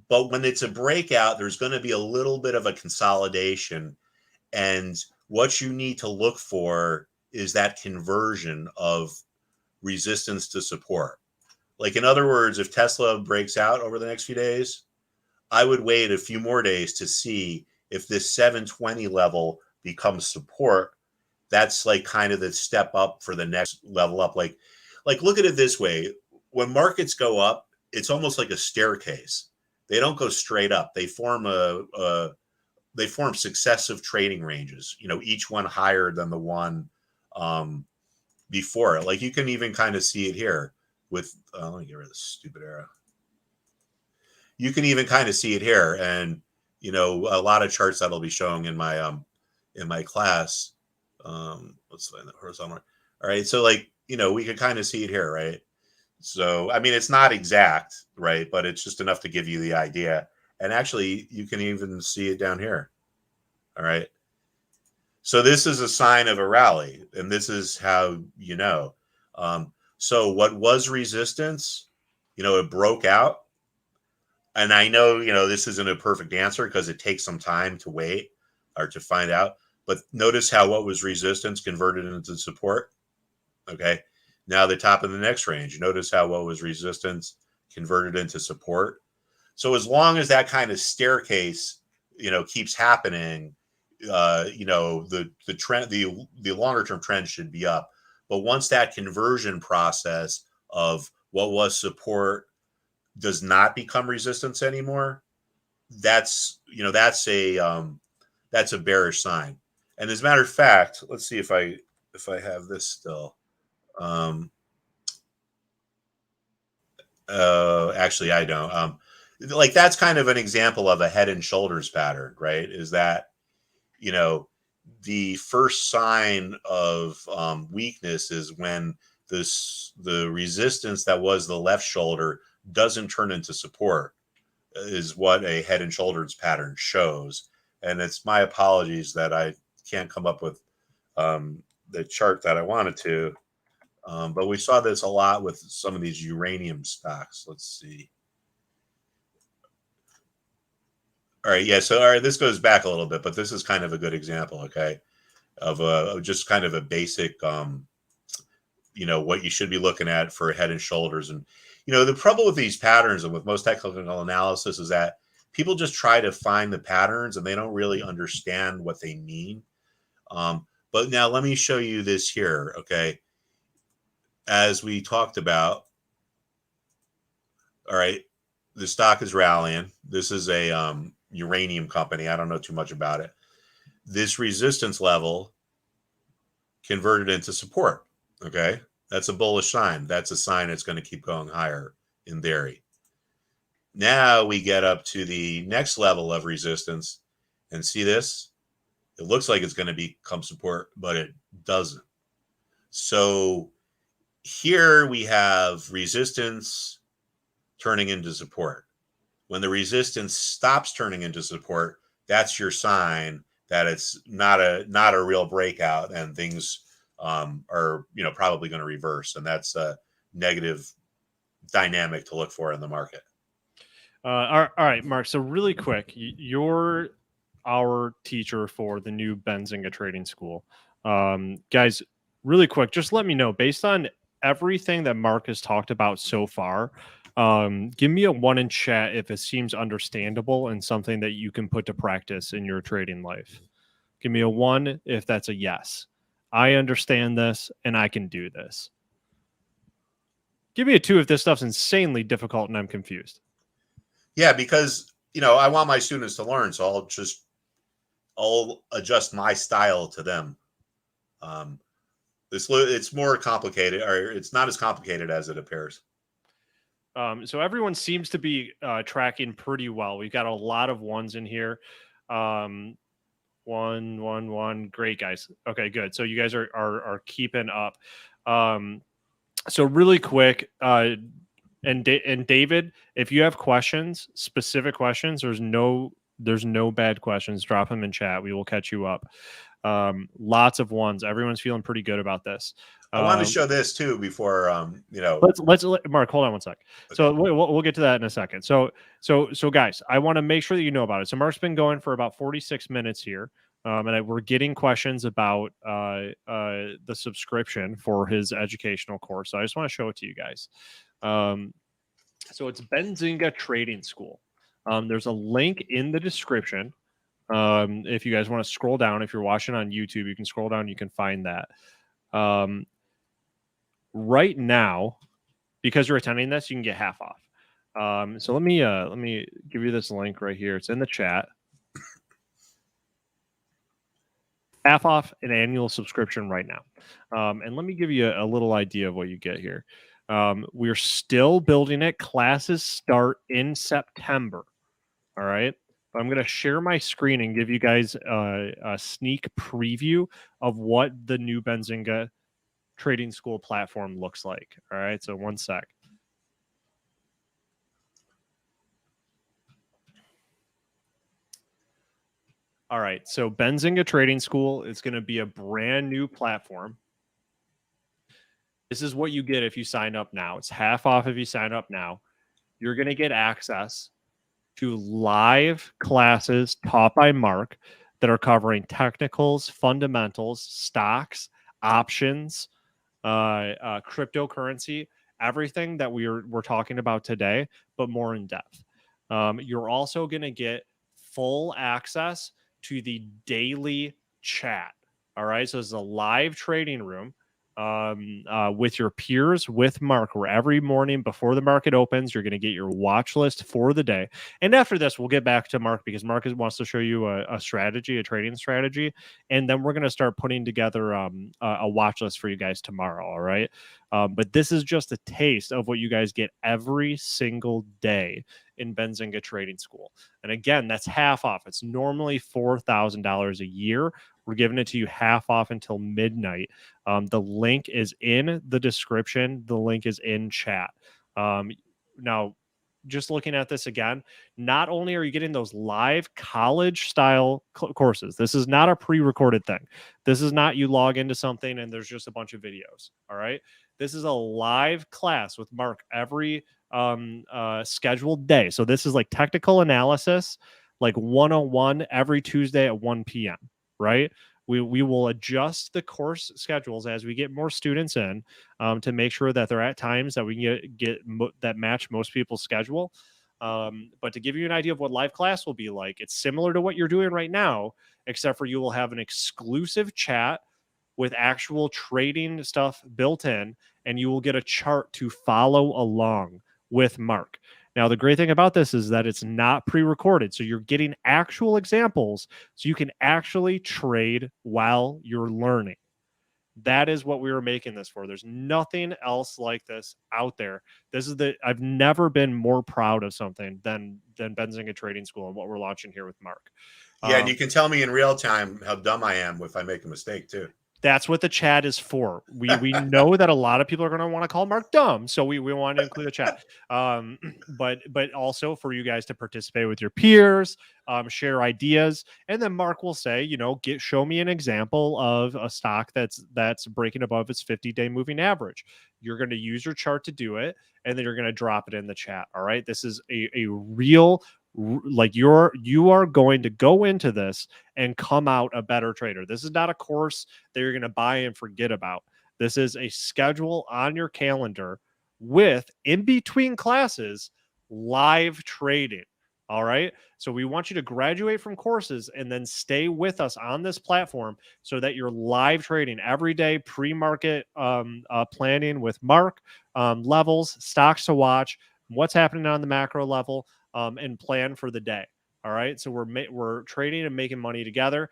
but when it's a breakout, there's going to be a little bit of a consolidation. And what you need to look for is that conversion of resistance to support. Like, in other words, if Tesla breaks out over the next few days, I would wait a few more days to see if this 720 level becomes support. That's like kind of the step up for the next level up. Like look at it this way. When markets go up, it's almost like a staircase. They don't go straight up. They form they form successive trading ranges, each one higher than the one um, before it. Like, you can even kind of see it here with, let me get rid of this stupid arrow. You can even kind of see it here. And, a lot of charts that I'll be showing in my class. Let's find the horizontal. All right. So, like, we can kind of see it here, right? So, I mean, it's not exact, right? But it's just enough to give you the idea. And actually, you can even see it down here. All right. So this is a sign of a rally, and this is how you know. So what was resistance, it broke out. And I know, this isn't a perfect answer because it takes some time to wait or to find out. But notice how what was resistance converted into support. Okay. Now the top of the next range, notice how what was resistance converted into support. So as long as that kind of staircase, keeps happening, the trend, the longer term trend should be up. But once that conversion process of what was support does not become resistance anymore, that's a bearish sign. And as a matter of fact, let's see if I have this still. Actually, I don't. Like, that's kind of an example of a head and shoulders pattern, right? Is that, the first sign of weakness is when the resistance that was the left shoulder doesn't turn into support, is what a head and shoulders pattern shows. And it's my apologies that I can't come up with the chart that I wanted to. But we saw this a lot with some of these uranium stocks. Let's see. All right, yeah. So, all right, this goes back a little bit, but this is kind of a good example, okay, of just kind of a basic, what you should be looking at for head and shoulders. And the trouble with these patterns and with most technical analysis is that people just try to find the patterns and they don't really understand what they mean. But now let me show you this here, okay? As we talked about, all right, the stock is rallying. This is a uranium company. I don't know too much about it. This resistance level converted into support. Okay. That's a bullish sign. That's a sign it's going to keep going higher in theory. Now we get up to the next level of resistance and see this. It looks like it's going to become support, but it doesn't. So here we have resistance turning into support. When the resistance stops turning into support, that's your sign that it's not a real breakout, and things are probably going to reverse, and that's a negative dynamic to look for in the market. All right, Mark. So really quick, you're our teacher for the new Benzinga Trading School. Guys, really quick, just let me know, based on everything that Mark has talked about so far, give me a 1 in chat if it seems understandable and something that you can put to practice in your trading life. Give me a 1 if that's a yes. I understand this and I can do this. Give me a 2 if this stuff's insanely difficult and I'm confused. Yeah, because I want my students to learn, so I'll adjust my style to them. It's more complicated, or it's not as complicated as it appears. So everyone seems to be tracking pretty well. We've got a lot of ones in here. 1, 1, 1. Great, guys. Okay, good. So you guys are keeping up. So really quick, and David, if you have questions, specific questions, there's no bad questions. Drop them in chat. We will catch you up. Lots of ones. Everyone's feeling pretty good about this. I wanted to show this too before, Let's Mark, hold on one sec. Okay. So we'll get to that in a second. So guys, I want to make sure that you know about it. So Mark's been going for about 46 minutes here. And we're getting questions about the subscription for his educational course. So I just want to show it to you guys. So it's Benzinga Trading School. There's a link in the description. If you guys want to scroll down, if you're watching on YouTube, you can scroll down. You can find that. Right now, because you're attending this, you can get half off. So let me give you this link right here. It's in the chat. Half off an annual subscription right now. And let me give you a little idea of what you get here. We're still building it. Classes start in September. All right. I'm going to share my screen and give you guys a sneak preview of what the new Benzinga Trading School platform looks like. All right. So one sec. All right. So Benzinga Trading School is going to be a brand new platform. This is what you get if you sign up now. It's half off if you sign up now. You're going to get access to live classes taught by Mark that are covering technicals, fundamentals, stocks, options, cryptocurrency, everything that we're talking about today, but more in depth. You're also going to get full access to the daily chat. All right. So it's a live trading room with your peers, with Mark, where every morning before the market opens, you're going to get your watch list for the day. And after this, we'll get back to Mark because Mark wants to show you a strategy, a trading strategy. And then we're going to start putting together a watch list for you guys tomorrow. All right. But this is just a taste of what you guys get every single day in Benzinga Trading School. And again, that's half off. It's normally $4,000 a year. We're giving it to you half off until midnight. The link is in the description. The link is in chat. Now, just looking at this again, not only are you getting those live college style courses, this is not a pre-recorded thing. This is not you log into something and there's just a bunch of videos. All right. This is a live class with Mark every scheduled day. So this is like technical analysis, like 101 every Tuesday at 1 p.m. Right? We will adjust the course schedules as we get more students in to make sure that they're at times that we can get that match most people's schedule. But to give you an idea of what live class will be like, it's similar to what you're doing right now, except for you will have an exclusive chat with actual trading stuff built in, and you will get a chart to follow along with Mark. Now, the great thing about this is that it's not pre-recorded. So you're getting actual examples so you can actually trade while you're learning. That is what we were making this for. There's nothing else like this out there. I've never been more proud of something than Benzinga Trading School and what we're launching here with Mark. Yeah, and you can tell me in real time how dumb I am if I make a mistake too. That's what the chat is for. We know that a lot of people are going to want to call Mark dumb, so we want to include the chat. But also for you guys to participate with your peers, share ideas, and then Mark will say, show me an example of a stock that's breaking above its 50-day moving average. You're going to use your chart to do it, and then you're going to drop it in the chat. All right, this is a real. Like you are going to go into this and come out a better trader. This is not a course that you're going to buy and forget about. This is a schedule on your calendar with, in between classes, live trading. All right. So we want you to graduate from courses and then stay with us on this platform so that you're live trading every day, pre-market planning with Mark, levels, stocks to watch, what's happening on the macro level, and plan for the day. All right. So we're trading and making money together.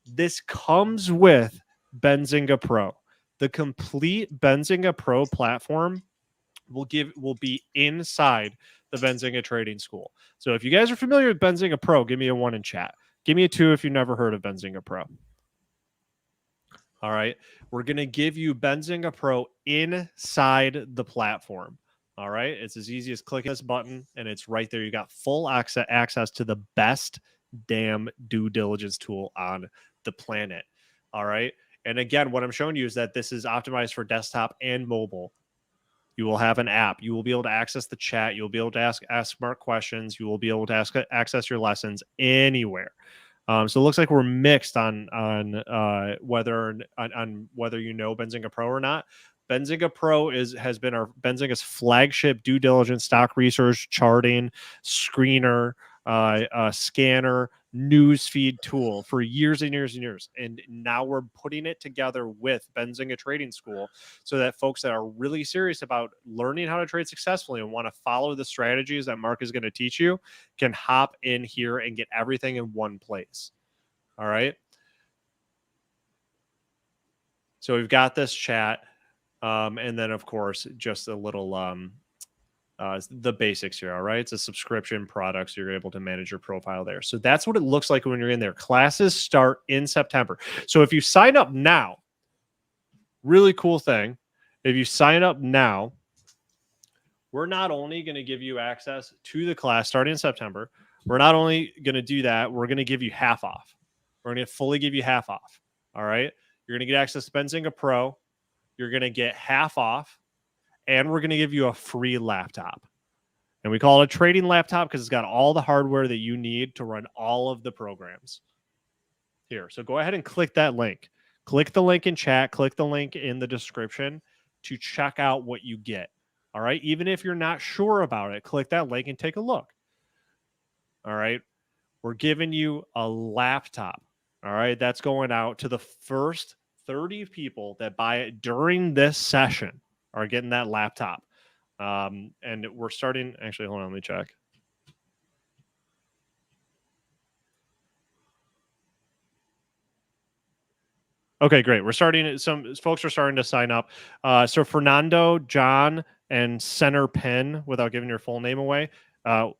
This comes with Benzinga Pro. The complete Benzinga Pro platform will be inside the Benzinga Trading School. So if you guys are familiar with Benzinga Pro, give me a 1 in chat. Give me a 2 if you've never heard of Benzinga Pro. All right. We're going to give you Benzinga Pro inside the platform. All right. It's as easy as clicking this button and it's right there. You got full access to the best damn due diligence tool on the planet. All right. And again, what I'm showing you is that this is optimized for desktop and mobile. You will have an app. You will be able to access the chat. You'll be able to ask Mark questions. You will be able to access your lessons anywhere. So it looks like we're mixed on whether you know Benzinga Pro or not. Benzinga Pro has been our Benzinga's flagship due diligence, stock research, charting, screener, scanner, newsfeed tool for years and years and years. And now we're putting it together with Benzinga Trading School so that folks that are really serious about learning how to trade successfully and want to follow the strategies that Mark is going to teach you can hop in here and get everything in one place. All right. So we've got this chat. And then, of course, just a little the basics here. All right. It's a subscription product. So you're able to manage your profile there. So that's what it looks like when you're in there. Classes start in September. So if you sign up now, really cool thing. If you sign up now, we're not only going to give you access to the class starting in September. We're not only going to do that, we're going to give you half off. We're going to fully give you half off. All right. You're going to get access to Benzinga Pro. You're going to get half off. And we're going to give you a free laptop. And we call it a trading laptop because it's got all the hardware that you need to run all of the programs here. So go ahead and click that link. Click the link in chat. Click the link in the description to check out what you get. All right. Even if you're not sure about it, click that link and take a look. All right. We're giving you a laptop. All right. That's going out to the first 30 people that buy it during this session are getting that laptop. And we're starting. Actually, hold on. Let me check. Okay, great. We're starting. Some folks are starting to sign up. So Fernando, John, and Center Pin, without giving your full name away,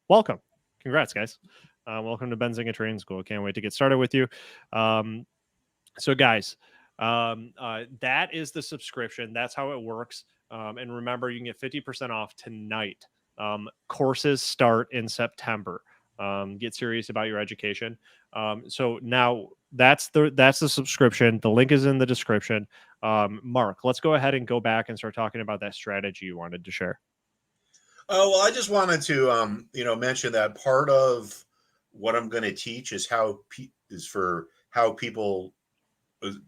welcome. Congrats, guys. Welcome to Benzinga Trading School. Can't wait to get started with you. So guys, that is the subscription. That's how it works. And remember, you can get 50% off tonight. Courses start in September. Get serious about your education. So now that's the subscription. The link is in the description. Mark, let's go ahead and go back and start talking about that strategy you wanted to share. Oh, well, I just wanted to, mention that part of what I'm going to teach is how people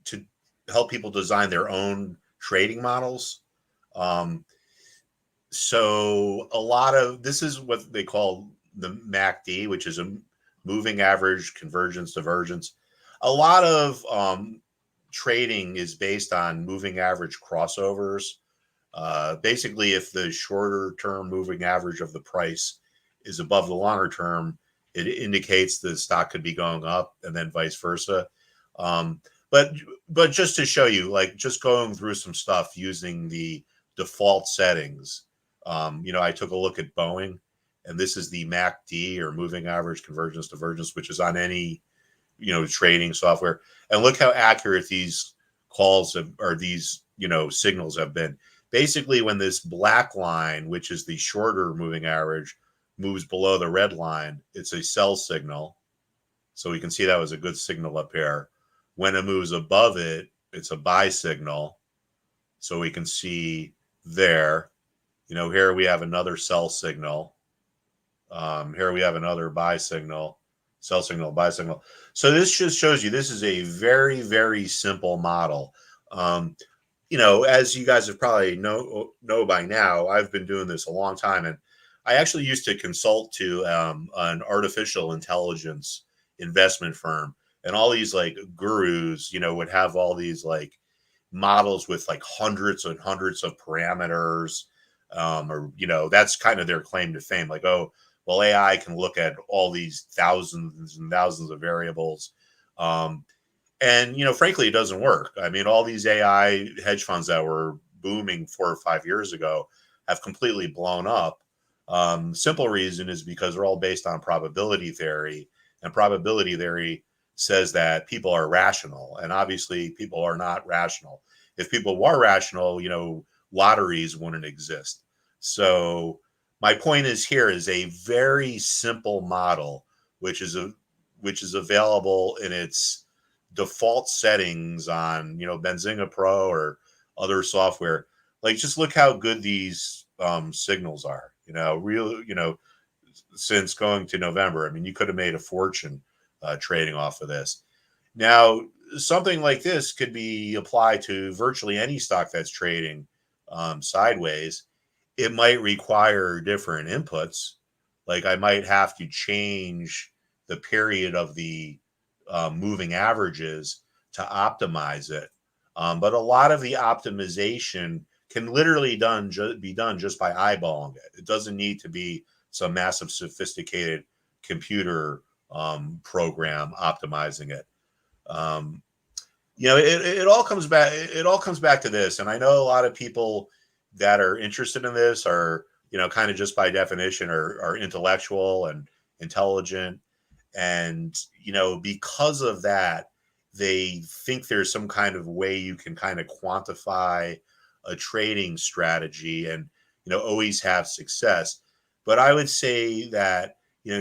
to help people design their own trading models. So a lot of this is what they call the MACD, which is a moving average convergence divergence. A lot of trading is based on moving average crossovers. Basically, if the shorter term moving average of the price is above the longer term, it indicates the stock could be going up, and then vice versa. But just to show you, like just going through some stuff using the default settings, I took a look at Boeing, and this is the MACD, or moving average convergence divergence, which is on any trading software. And look how accurate these calls or these signals have been. Basically, when this black line, which is the shorter moving average, moves below the red line, it's a sell signal. So we can see that was a good signal up here. When it moves above it, it's a buy signal. So we can see there, here we have another sell signal. Here we have another buy signal, sell signal, buy signal. So this just shows you this is a very, very simple model. As you guys have probably know by now, I've been doing this a long time, and I actually used to consult to an artificial intelligence investment firm, and all these like gurus, would have all these like models with like hundreds and hundreds of parameters, or that's kind of their claim to fame. Like, oh, well, AI can look at all these thousands and thousands of variables. And, frankly, it doesn't work. I mean, all these AI hedge funds that were booming 4 or 5 years ago have completely blown up. Simple reason is because they're all based on probability theory, and probability theory says that people are rational, and obviously people are not rational. If people were rational, lotteries wouldn't exist. So my point is here is a very simple model, which is available in its default settings on, Benzinga Pro or other software, like just look how good these signals are, since going to November. I mean, you could have made a fortune trading off of this. Now, something like this could be applied to virtually any stock that's trading sideways. It might require different inputs. Like I might have to change the period of the moving averages to optimize it. But a lot of the optimization can literally be done just by eyeballing it. It doesn't need to be some massive sophisticated computer program optimizing it. It all comes back. It all comes back to this. And I know a lot of people that are interested in this are, kind of just by definition are intellectual and intelligent. And, because of that, they think there's some kind of way you can kind of quantify a trading strategy and, always have success. But I would say that,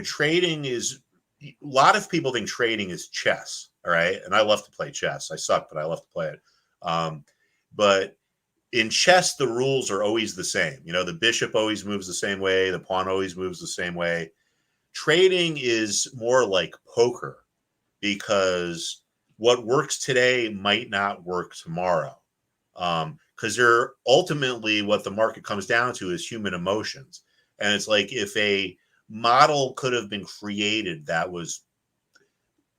trading is, a lot of people think trading is chess. All right. And I love to play chess. I suck, but I love to play it. But in chess, the rules are always the same. The bishop always moves the same way. The pawn always moves the same way. Trading is more like poker because what works today might not work tomorrow. Because they're ultimately what the market comes down to is human emotions. And it's like if a model could have been created that was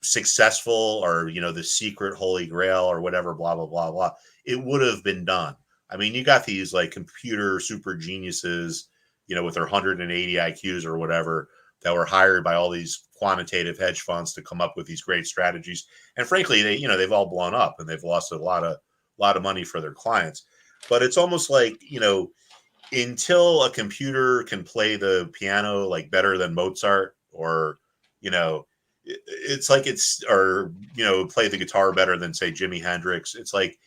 successful or, the secret holy grail or whatever, blah, blah, blah, blah, it would have been done. I mean, you got these like computer super geniuses, with their 180 IQs or whatever that were hired by all these quantitative hedge funds to come up with these great strategies. And frankly, they've all blown up and they've lost a lot of money for their clients. But it's almost like, until a computer can play the piano like better than Mozart or, it's like play the guitar better than say Jimi Hendrix. It's like,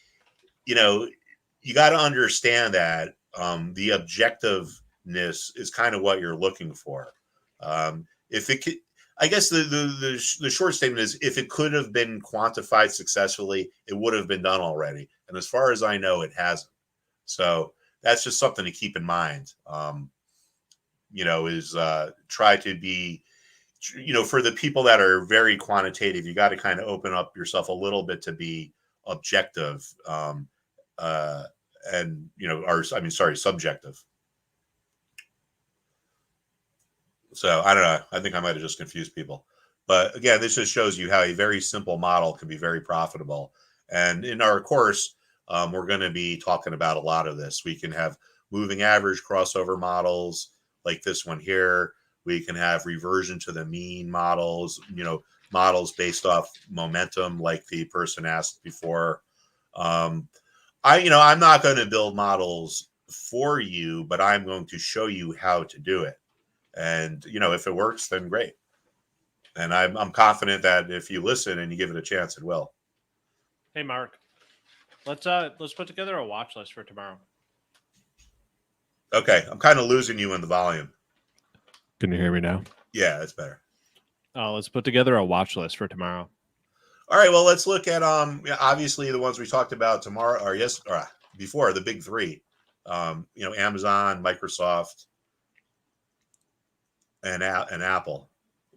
you got to understand that the objectiveness is kind of what you're looking for. If it could, I guess the short statement is if it could have been quantified successfully, it would have been done already. And as far as I know, it hasn't. So that's just something to keep in mind. Is try to be, for the people that are very quantitative, you got to kind of open up yourself a little bit to be objective. Subjective. So I don't know. I think I might have just confused people. But again, this just shows you how a very simple model can be very profitable. And in our course, we're going to be talking about a lot of this. We can have moving average crossover models like this one here. We can have reversion to the mean models, models based off momentum like the person asked before. I'm not going to build models for you, but I'm going to show you how to do it. And, if it works, then great. And I'm confident that if you listen and you give it a chance, it will. Hey, Mark, let's put together a watch list for tomorrow. Okay. I'm kind of losing you in the volume. Can you hear me now? Yeah, that's better. Let's put together a watch list for tomorrow. All right. Well, let's look at obviously the ones we talked about tomorrow or before, the big three. Amazon, Microsoft, and Apple.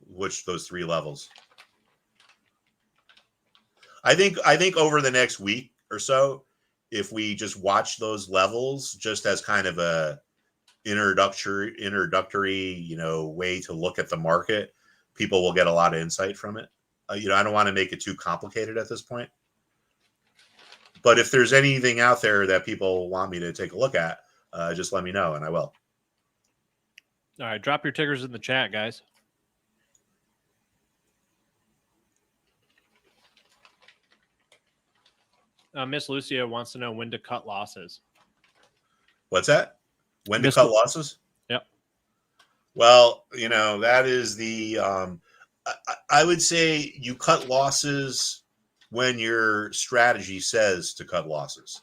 Which those three levels? I think over the next week or so, if we just watch those levels just as kind of a introductory, way to look at the market, people will get a lot of insight from it. I don't want to make it too complicated at this point. But if there's anything out there that people want me to take a look at, just let me know and I will. All right, drop your tickers in the chat, guys. Miss Lucia wants to know when to cut losses. What's that? When to cut losses? Yep. Well, that is the I would say you cut losses when your strategy says to cut losses.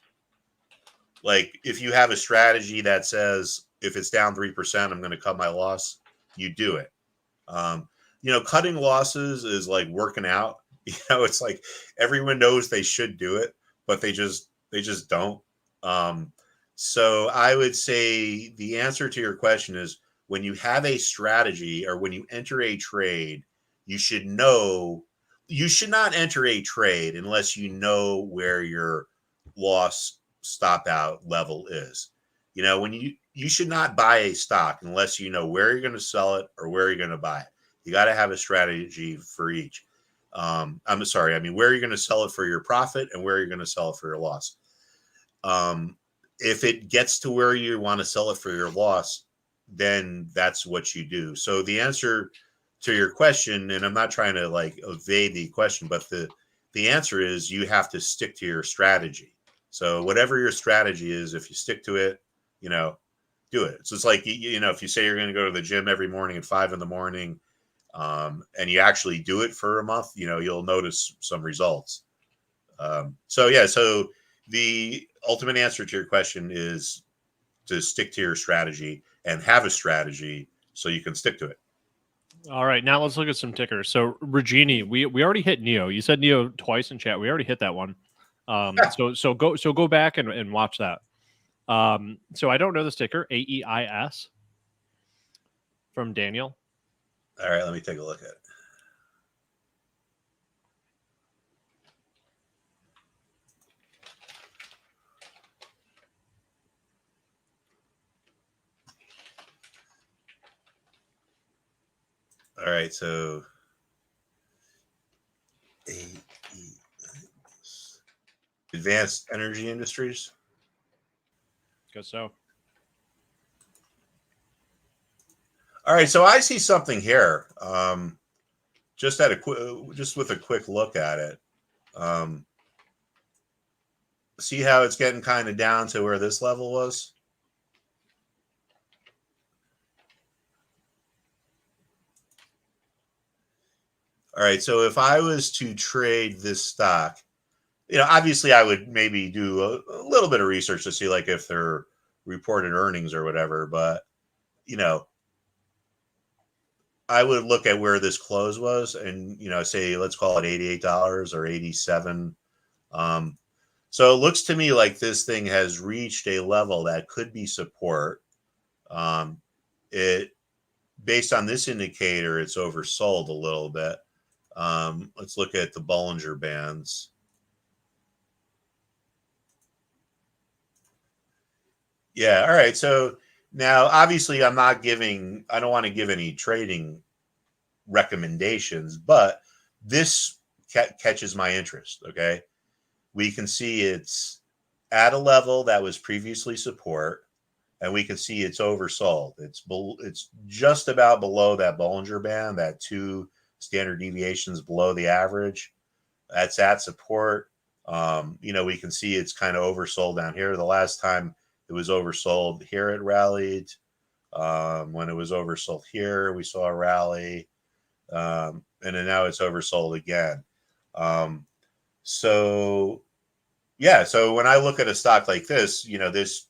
Like if you have a strategy that says if it's down 3%, I'm going to cut my loss, you do it. Cutting losses is like working out. It's like everyone knows they should do it, but they just don't. So I would say the answer to your question is when you have a strategy or when you enter a trade, you should know you should not enter a trade unless you know where your loss stop out level is. When you should not buy a stock unless you know where you're going to sell it or where you're going to buy it. You got to have a strategy for each. I'm sorry. I mean, where you're going to sell it for your profit and where you're going to sell it for your loss. If it gets to where you want to sell it for your loss, then that's what you do. So the answer to your question, and I'm not trying to like evade the question, but the answer is you have to stick to your strategy. So whatever your strategy is, if you stick to it, do it. So it's like, if you say you're going to go to the gym every morning at 5 a.m, and you actually do it for a month, you'll notice some results. So the ultimate answer to your question is to stick to your strategy and have a strategy so you can stick to it. All right, now let's look at some tickers. So Regini, we already hit Nio. You said Nio twice in chat. We already hit that one. So go back and watch that. So I don't know this ticker, AEIS from Daniel. All right, let me take a look at it. All right, so Advanced Energy Industries. Guess so. All right, so I see something here. Just with a quick look at it. See how it's getting kind of down to where this level was? All right, so if I was to trade this stock, obviously I would maybe do a little bit of research to see like if they're reported earnings or whatever, but I would look at where this close was and say let's call it $88 or 87. So it looks to me like this thing has reached a level that could be support. It based on this indicator, it's oversold a little bit. Let's look at the Bollinger Bands. Yeah, all right. So now, obviously, I don't want to give any trading recommendations, but this catches my interest. Okay. We can see it's at a level that was previously support, and we can see it's oversold. It's just about below that Bollinger Band, that 2 standard deviations below the average. That's at support. We can see it's kind of oversold down here. The last time it was oversold here, it rallied. When it was oversold here, we saw a rally. And then now it's oversold again. So when I look at a stock like this, this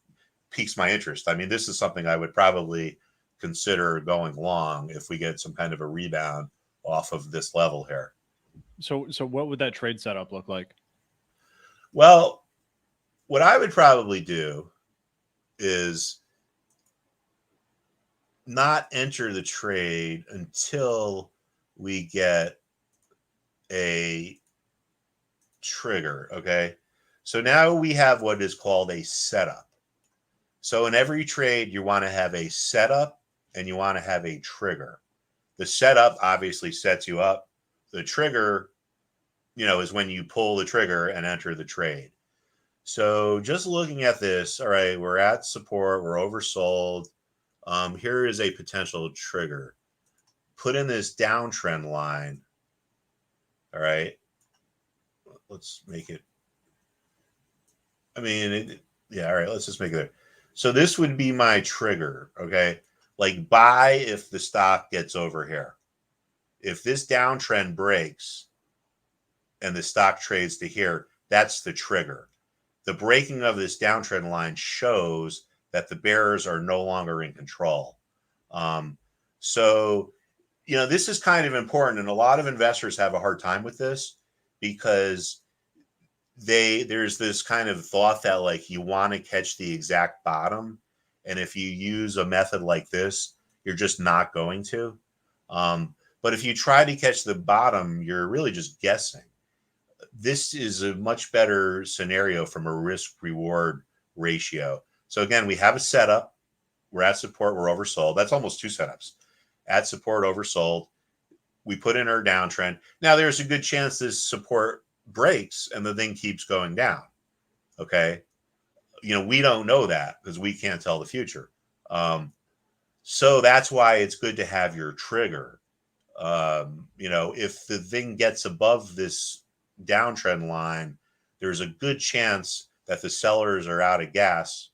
piques my interest. I mean, this is something I would probably consider going long if we get some kind of a rebound off of this level here. So what would that trade setup look like? Well, what I would probably do is not enter the trade until we get a trigger. Okay. So now we have what is called a setup. So in every trade, you want to have a setup and you want to have a trigger. The setup obviously sets you up. The trigger, is when you pull the trigger and enter the trade. So just looking at this, all right, we're at support, we're oversold. Here is a potential trigger. Put in this downtrend line. All right. Let's make it. All right, let's just make it. So this would be my trigger. Okay. Like buy if the stock gets over here. If this downtrend breaks and the stock trades to here, that's the trigger. The breaking of this downtrend line shows that the bears are no longer in control. So this is kind of important, and a lot of investors have a hard time with this. because there's this kind of thought that like you want to catch the exact bottom, and if you use a method like this, you're just not going to. But if you try to catch the bottom, you're really just guessing. This is a much better scenario from a risk reward ratio. So again, we have a setup. We're at support. We're oversold. That's almost two setups. At support, oversold. We put in our downtrend. Now there's a good chance this support breaks and the thing keeps going down. Okay. We don't know that because we can't tell the future. So that's why it's good to have your trigger. If the thing gets above this downtrend line, there's a good chance that the sellers are out of gas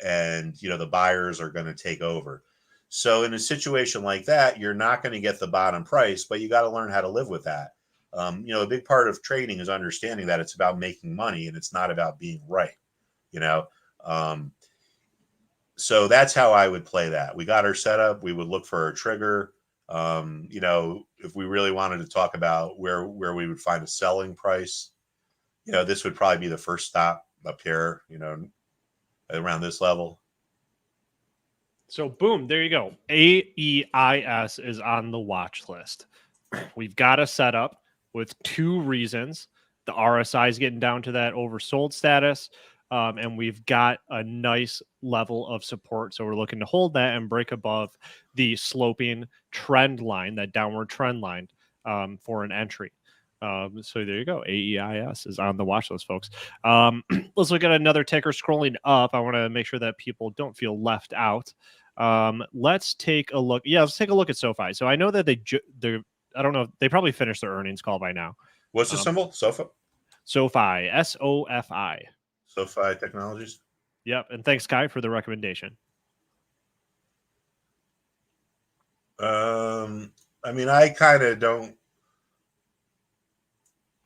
and, the buyers are going to take over. So in a situation like that, you're not going to get the bottom price, but you got to learn how to live with that. A big part of trading is understanding that it's about making money and it's not about being right. So that's how I would play that. We got our setup. We would look for a trigger. If we really wanted to talk about where we would find a selling price, this would probably be the first stop up here, around this level. So boom, there you go. AEIS is on the watch list. We've got a setup with two reasons. The RSI is getting down to that oversold status. And we've got a nice level of support. So we're looking to hold that and break above the sloping trend line, that downward trend line, for an entry. So there you go. AEIS is on the watch list, folks. Let's look at another ticker scrolling up. I want to make sure that people don't feel left out. Let's take a look. Yeah, let's take a look at SoFi. So I know that they're I don't know. They probably finished their earnings call by now. What's the symbol? SoFi? SoFi. SOFI. SoFi Technologies. Yep. And thanks, Kai, for the recommendation. I kind of don't.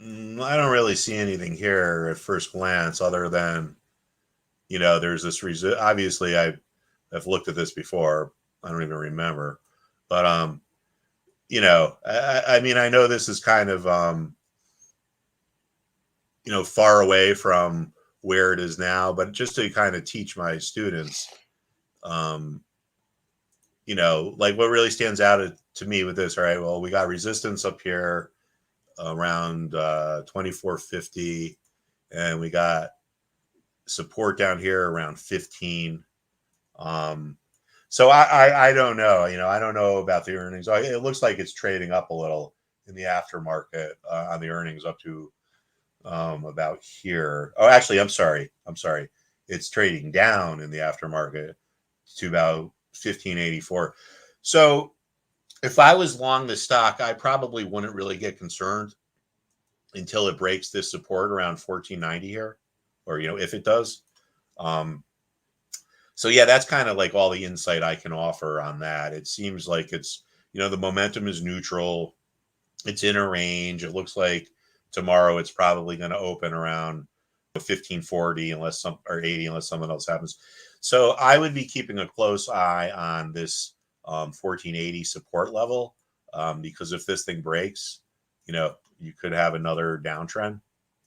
I don't really see anything here at first glance other than, there's this reason. Obviously, I've looked at this before. I don't even remember. But, I know this is kind of, far away from where it is now, but just to kind of teach my students, like what really stands out to me with this, all right, well, we got resistance up here around 2450, and we got support down here around 15. So I don't know, I don't know about the earnings. It looks like it's trading up a little in the aftermarket on the earnings up to about here. Oh, actually, I'm sorry. It's trading down in the aftermarket to about 1584. So if I was long the stock, I probably wouldn't really get concerned until it breaks this support around 1490 here, or, if it does. So yeah, that's kind of like all the insight I can offer on that. It seems like it's, the momentum is neutral. It's in a range. It looks like tomorrow it's probably going to open around 1540 unless 80 unless something else happens. So I would be keeping a close eye on this 1480 support level, because if this thing breaks, you could have another downtrend.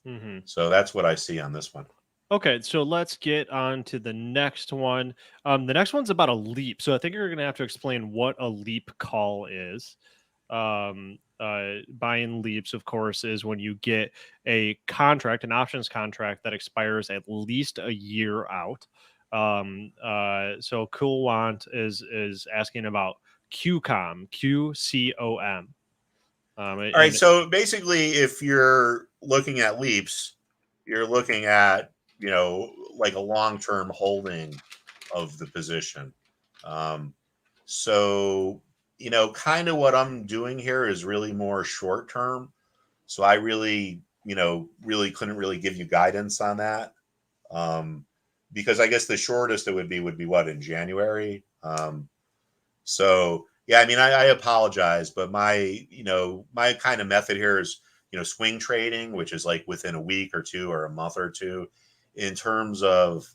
Mm-hmm. So that's what I see on this one. Okay, so let's get on to the next one. The next one's about a leap. So I think you're going to have to explain what a leap call is. Buying leaps, of course, is when you get a contract, an options contract that expires at least a year out. So Cool Want is asking about QCOM, QCOM. All right. So basically, if you're looking at leaps, you're looking at, like a long-term holding of the position. So, kind of what I'm doing here is really more short-term. So I really, really couldn't really give you guidance on that. Because I guess the shortest it would be what, in January. So yeah, I apologize, but my kind of method here is, swing trading, which is like within a week or two or a month or two, in terms of,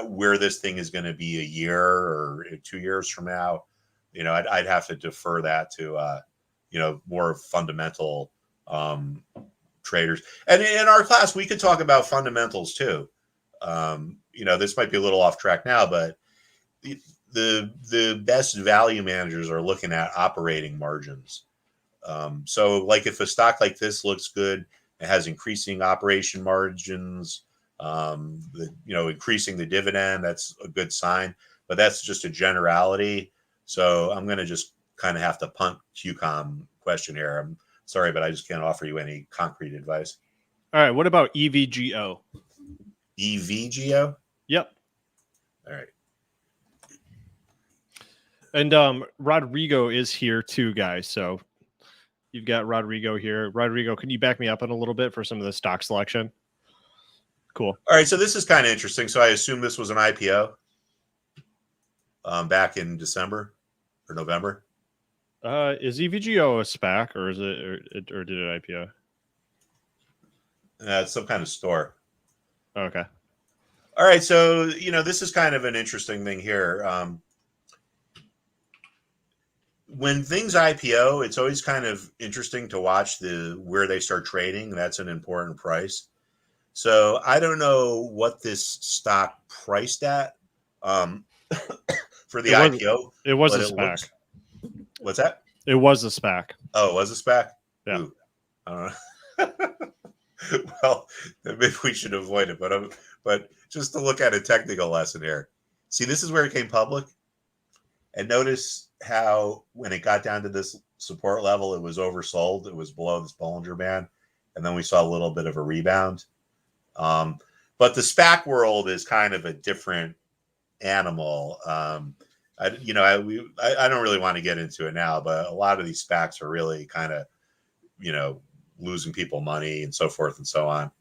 where this thing is going to be a year or 2 years from now. I'd have to defer that to, more fundamental, traders. And in our class, we could talk about fundamentals too. This might be a little off track now, but the best value managers are looking at operating margins. So like if a stock like this looks good, it has increasing operation margins, increasing the dividend, that's a good sign, but that's just a generality. So I'm going to just kind of have to punt QCOM question here. I'm sorry, but I just can't offer you any concrete advice. All right. What about EVGO? EVGO? Yep. All right. And Rodrigo is here too, guys. So you've got Rodrigo here. Rodrigo, can you back me up in a little bit for some of the stock selection? Cool. All right. So this is kind of interesting. So I assume this was an IPO back in December or November. Is EVGO a SPAC or is it or did it IPO? It's some kind of store. Okay. All right. So, this is kind of an interesting thing here. When things IPO, it's always kind of interesting to watch where they start trading. That's an important price. So I don't know what this stock priced at for the IPO. It was a SPAC. What's that? It was a SPAC. Oh, it was a SPAC? Yeah. Ooh, I don't know. Well, maybe we should avoid it, but just to look at a technical lesson here. See, this is where it came public. And notice how when it got down to this support level, it was oversold. It was below this Bollinger Band. And then we saw a little bit of a rebound. But the SPAC world is kind of a different animal. I don't really want to get into it now, but a lot of these SPACs are really kind of, losing people money and so forth and so on.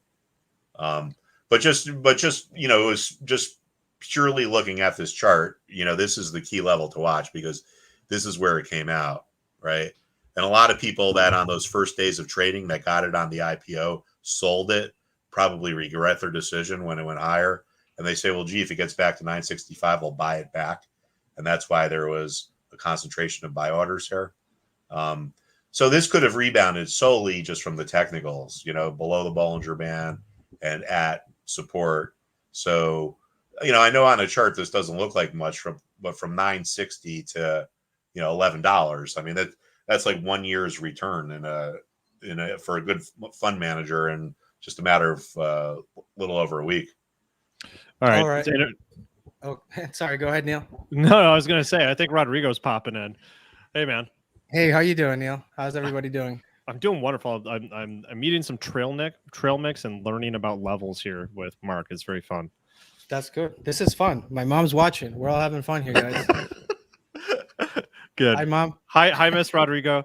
But just it was just purely looking at this chart, this is the key level to watch because this is where it came out, right? And a lot of people that on those first days of trading that got it on the IPO sold it, probably regret their decision when it went higher. And they say, well, gee, if it gets back to 965, I'll buy it back. And that's why there was a concentration of buy orders here. So this could have rebounded solely just from the technicals, below the Bollinger Band and at support. So, I know on a chart this doesn't look like much but from 960 to $11. I mean that's like 1 year's return for a good fund manager in just a matter of a little over a week. All right. All right. Oh, sorry. Go ahead, Neil. No, I was going to say I think Rodrigo's popping in. Hey, man. Hey, how you doing, Neil? How's everybody doing? I'm doing wonderful. I'm meeting some trail mix and learning about levels here with Mark. It's very fun. That's good. This is fun. My mom's watching. We're all having fun here, guys. Good. Hi, Mom. Hi, Miss Rodrigo.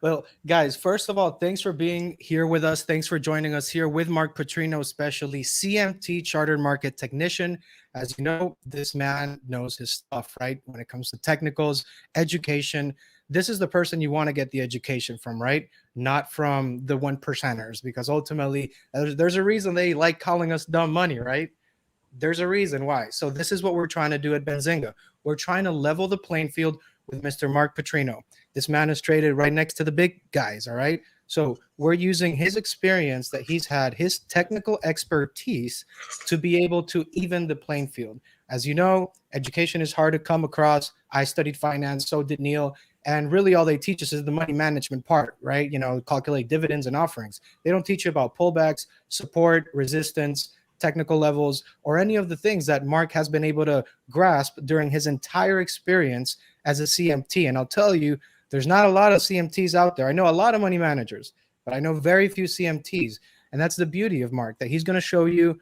Well, guys, first of all, thanks for being here with us. Thanks for joining us here with Mark Putrino, especially CMT Chartered Market Technician. As you know, this man knows his stuff, right? When it comes to technicals, education, this is the person you want to get the education from, right? Not from the 1%ers, because ultimately there's a reason they like calling us dumb money, right? There's a reason why. So this is what we're trying to do at Benzinga. We're trying to level the playing field with Mr. Mark Putrino. This man is traded right next to the big guys, all right? So we're using his experience that he's had, his technical expertise to be able to even the playing field. As you know, education is hard to come across. I studied finance, so did Neil. And really all they teach us is the money management part, right? Calculate dividends and offerings. They don't teach you about pullbacks, support, resistance, technical levels, or any of the things that Mark has been able to grasp during his entire experience as a CMT. And I'll tell you, there's not a lot of CMTs out there. I know a lot of money managers, but I know very few CMTs. And that's the beauty of Mark, that he's going to show you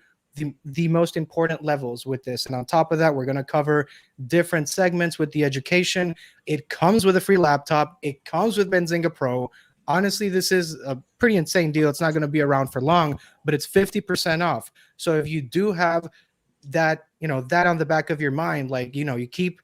the most important levels with this. And on top of that, we're going to cover different segments with the education. It comes with a free laptop. It comes with Benzinga Pro. Honestly, this is a pretty insane deal. It's not going to be around for long, but it's 50% off. So if you do have that, that on the back of your mind, like, you keep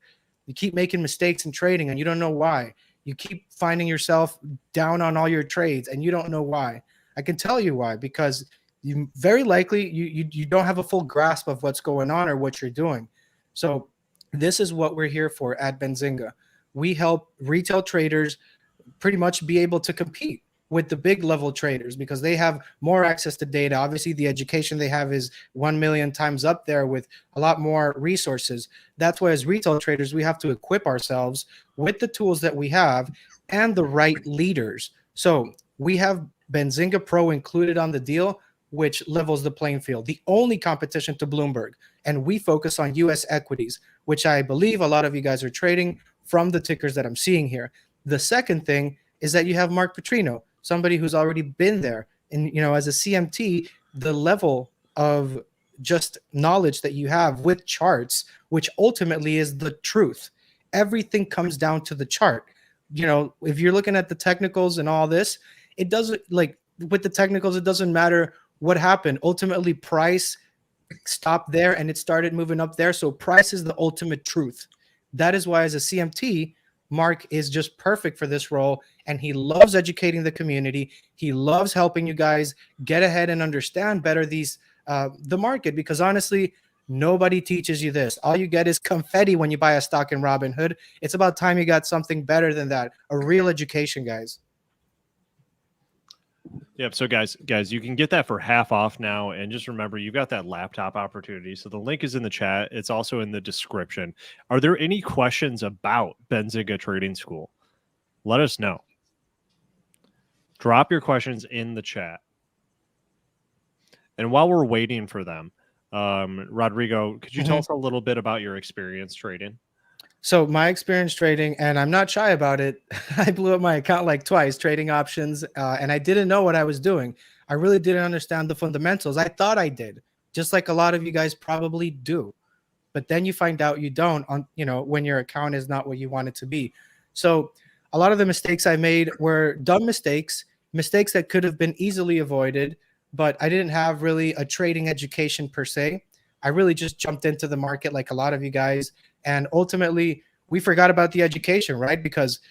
making mistakes in trading and you don't know why. You keep finding yourself down on all your trades and you don't know why. I can tell you why, because you very likely you don't have a full grasp of what's going on or what you're doing. So this is what we're here for at Benzinga. We help retail traders pretty much be able to compete. with the big level traders because they have more access to data. Obviously, the education they have is 1 million times up there with a lot more resources. That's why as retail traders, we have to equip ourselves with the tools that we have and the right leaders. So we have Benzinga Pro included on the deal, which levels the playing field. The only competition to Bloomberg. And we focus on US equities, which I believe a lot of you guys are trading from the tickers that I'm seeing here. The second thing is that you have Mark Putrino, somebody who's already been there. And, you know, as a CMT, the level of just knowledge that you have with charts, which ultimately is the truth. Everything comes down to the chart. You know, if you're looking at the technicals and all this, it doesn't, like with the technicals, it doesn't matter what happened. Ultimately, price stopped there and it started moving up there. So price is the ultimate truth. That is why as a CMT, Mark is just perfect for this role, and he loves educating the community. He loves helping you guys get ahead and understand better these the market, because honestly, nobody teaches you this. All you get is confetti when you buy a stock in Robinhood. It's about time you got something better than that, a real education, guys. Yep. So guys, you can get that for half off now. And just remember, you've got that laptop opportunity. So the link is in the chat. It's also in the description. Are there any questions about Benzinga Trading School? Let us know. Drop your questions in the chat. And while we're waiting for them, Rodrigo, could you tell us a little bit about your experience trading? So my experience trading, and I'm not shy about it, I blew up my account like twice trading options, and I didn't know what I was doing. I really didn't understand the fundamentals. I thought I did, just like a lot of you guys probably do. But then you find out you don't, on, you know, when your account is not what you want it to be. So a lot of the mistakes I made were dumb mistakes, mistakes that could have been easily avoided, but I didn't have really a trading education per se. I really just jumped into the market like a lot of you guys. And ultimately, we forgot about the education, right? Because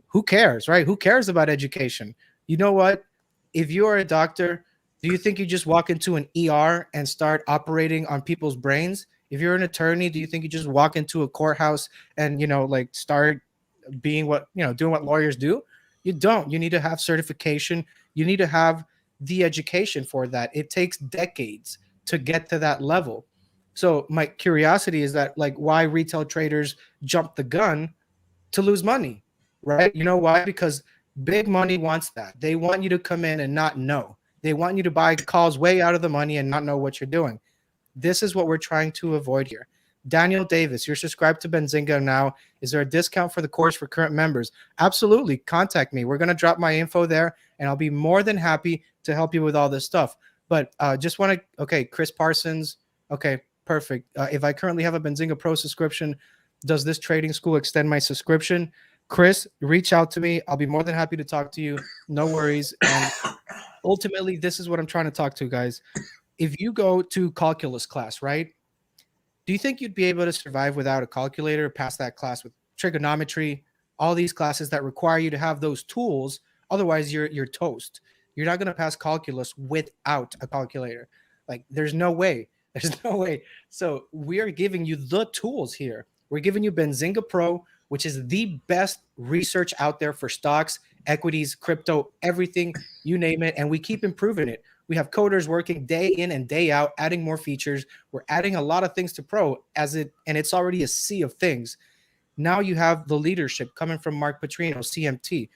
who cares, right? Who cares about education? You know what? If you are a doctor, do you think you just walk into an ER and start operating on people's brains? If you're an attorney, do you think you just walk into a courthouse and, you know, like start being what, you know, doing what lawyers do? You don't. You need to have certification. You need to have the education for that. It takes decades to get to that level. So my curiosity is that, like, why retail traders jump the gun to lose money, right? You know why? Because big money wants that. They want you to come in and not know. They want you to buy calls way out of the money and not know what you're doing. This is what we're trying to avoid here. Daniel Davis, you're subscribed to Benzinga now. Is there a discount for the course for current members? Absolutely. Contact me. We're going to drop my info there, and I'll be more than happy to help you with all this stuff. But just want to, okay, Chris Parsons. Okay, perfect. If I currently have a Benzinga Pro subscription, does this trading school extend my subscription? Chris, reach out to me. I'll be more than happy to talk to you. No worries. And ultimately, this is what I'm trying to talk to, guys. If you go to calculus class, right? Do you think you'd be able to survive without a calculator, pass that class with trigonometry, all these classes that require you to have those tools? Otherwise, you're toast. You're not going to pass calculus without a calculator. Like, there's no way. There's no way. So we are giving you the tools here. We're giving you Benzinga Pro, which is the best research out there for stocks, equities, crypto, everything, you name it. And we keep improving it. We have coders working day in and day out, adding more features. We're adding a lot of things to Pro and it's already a sea of things. Now you have the leadership coming from Mark Putrino, CMT.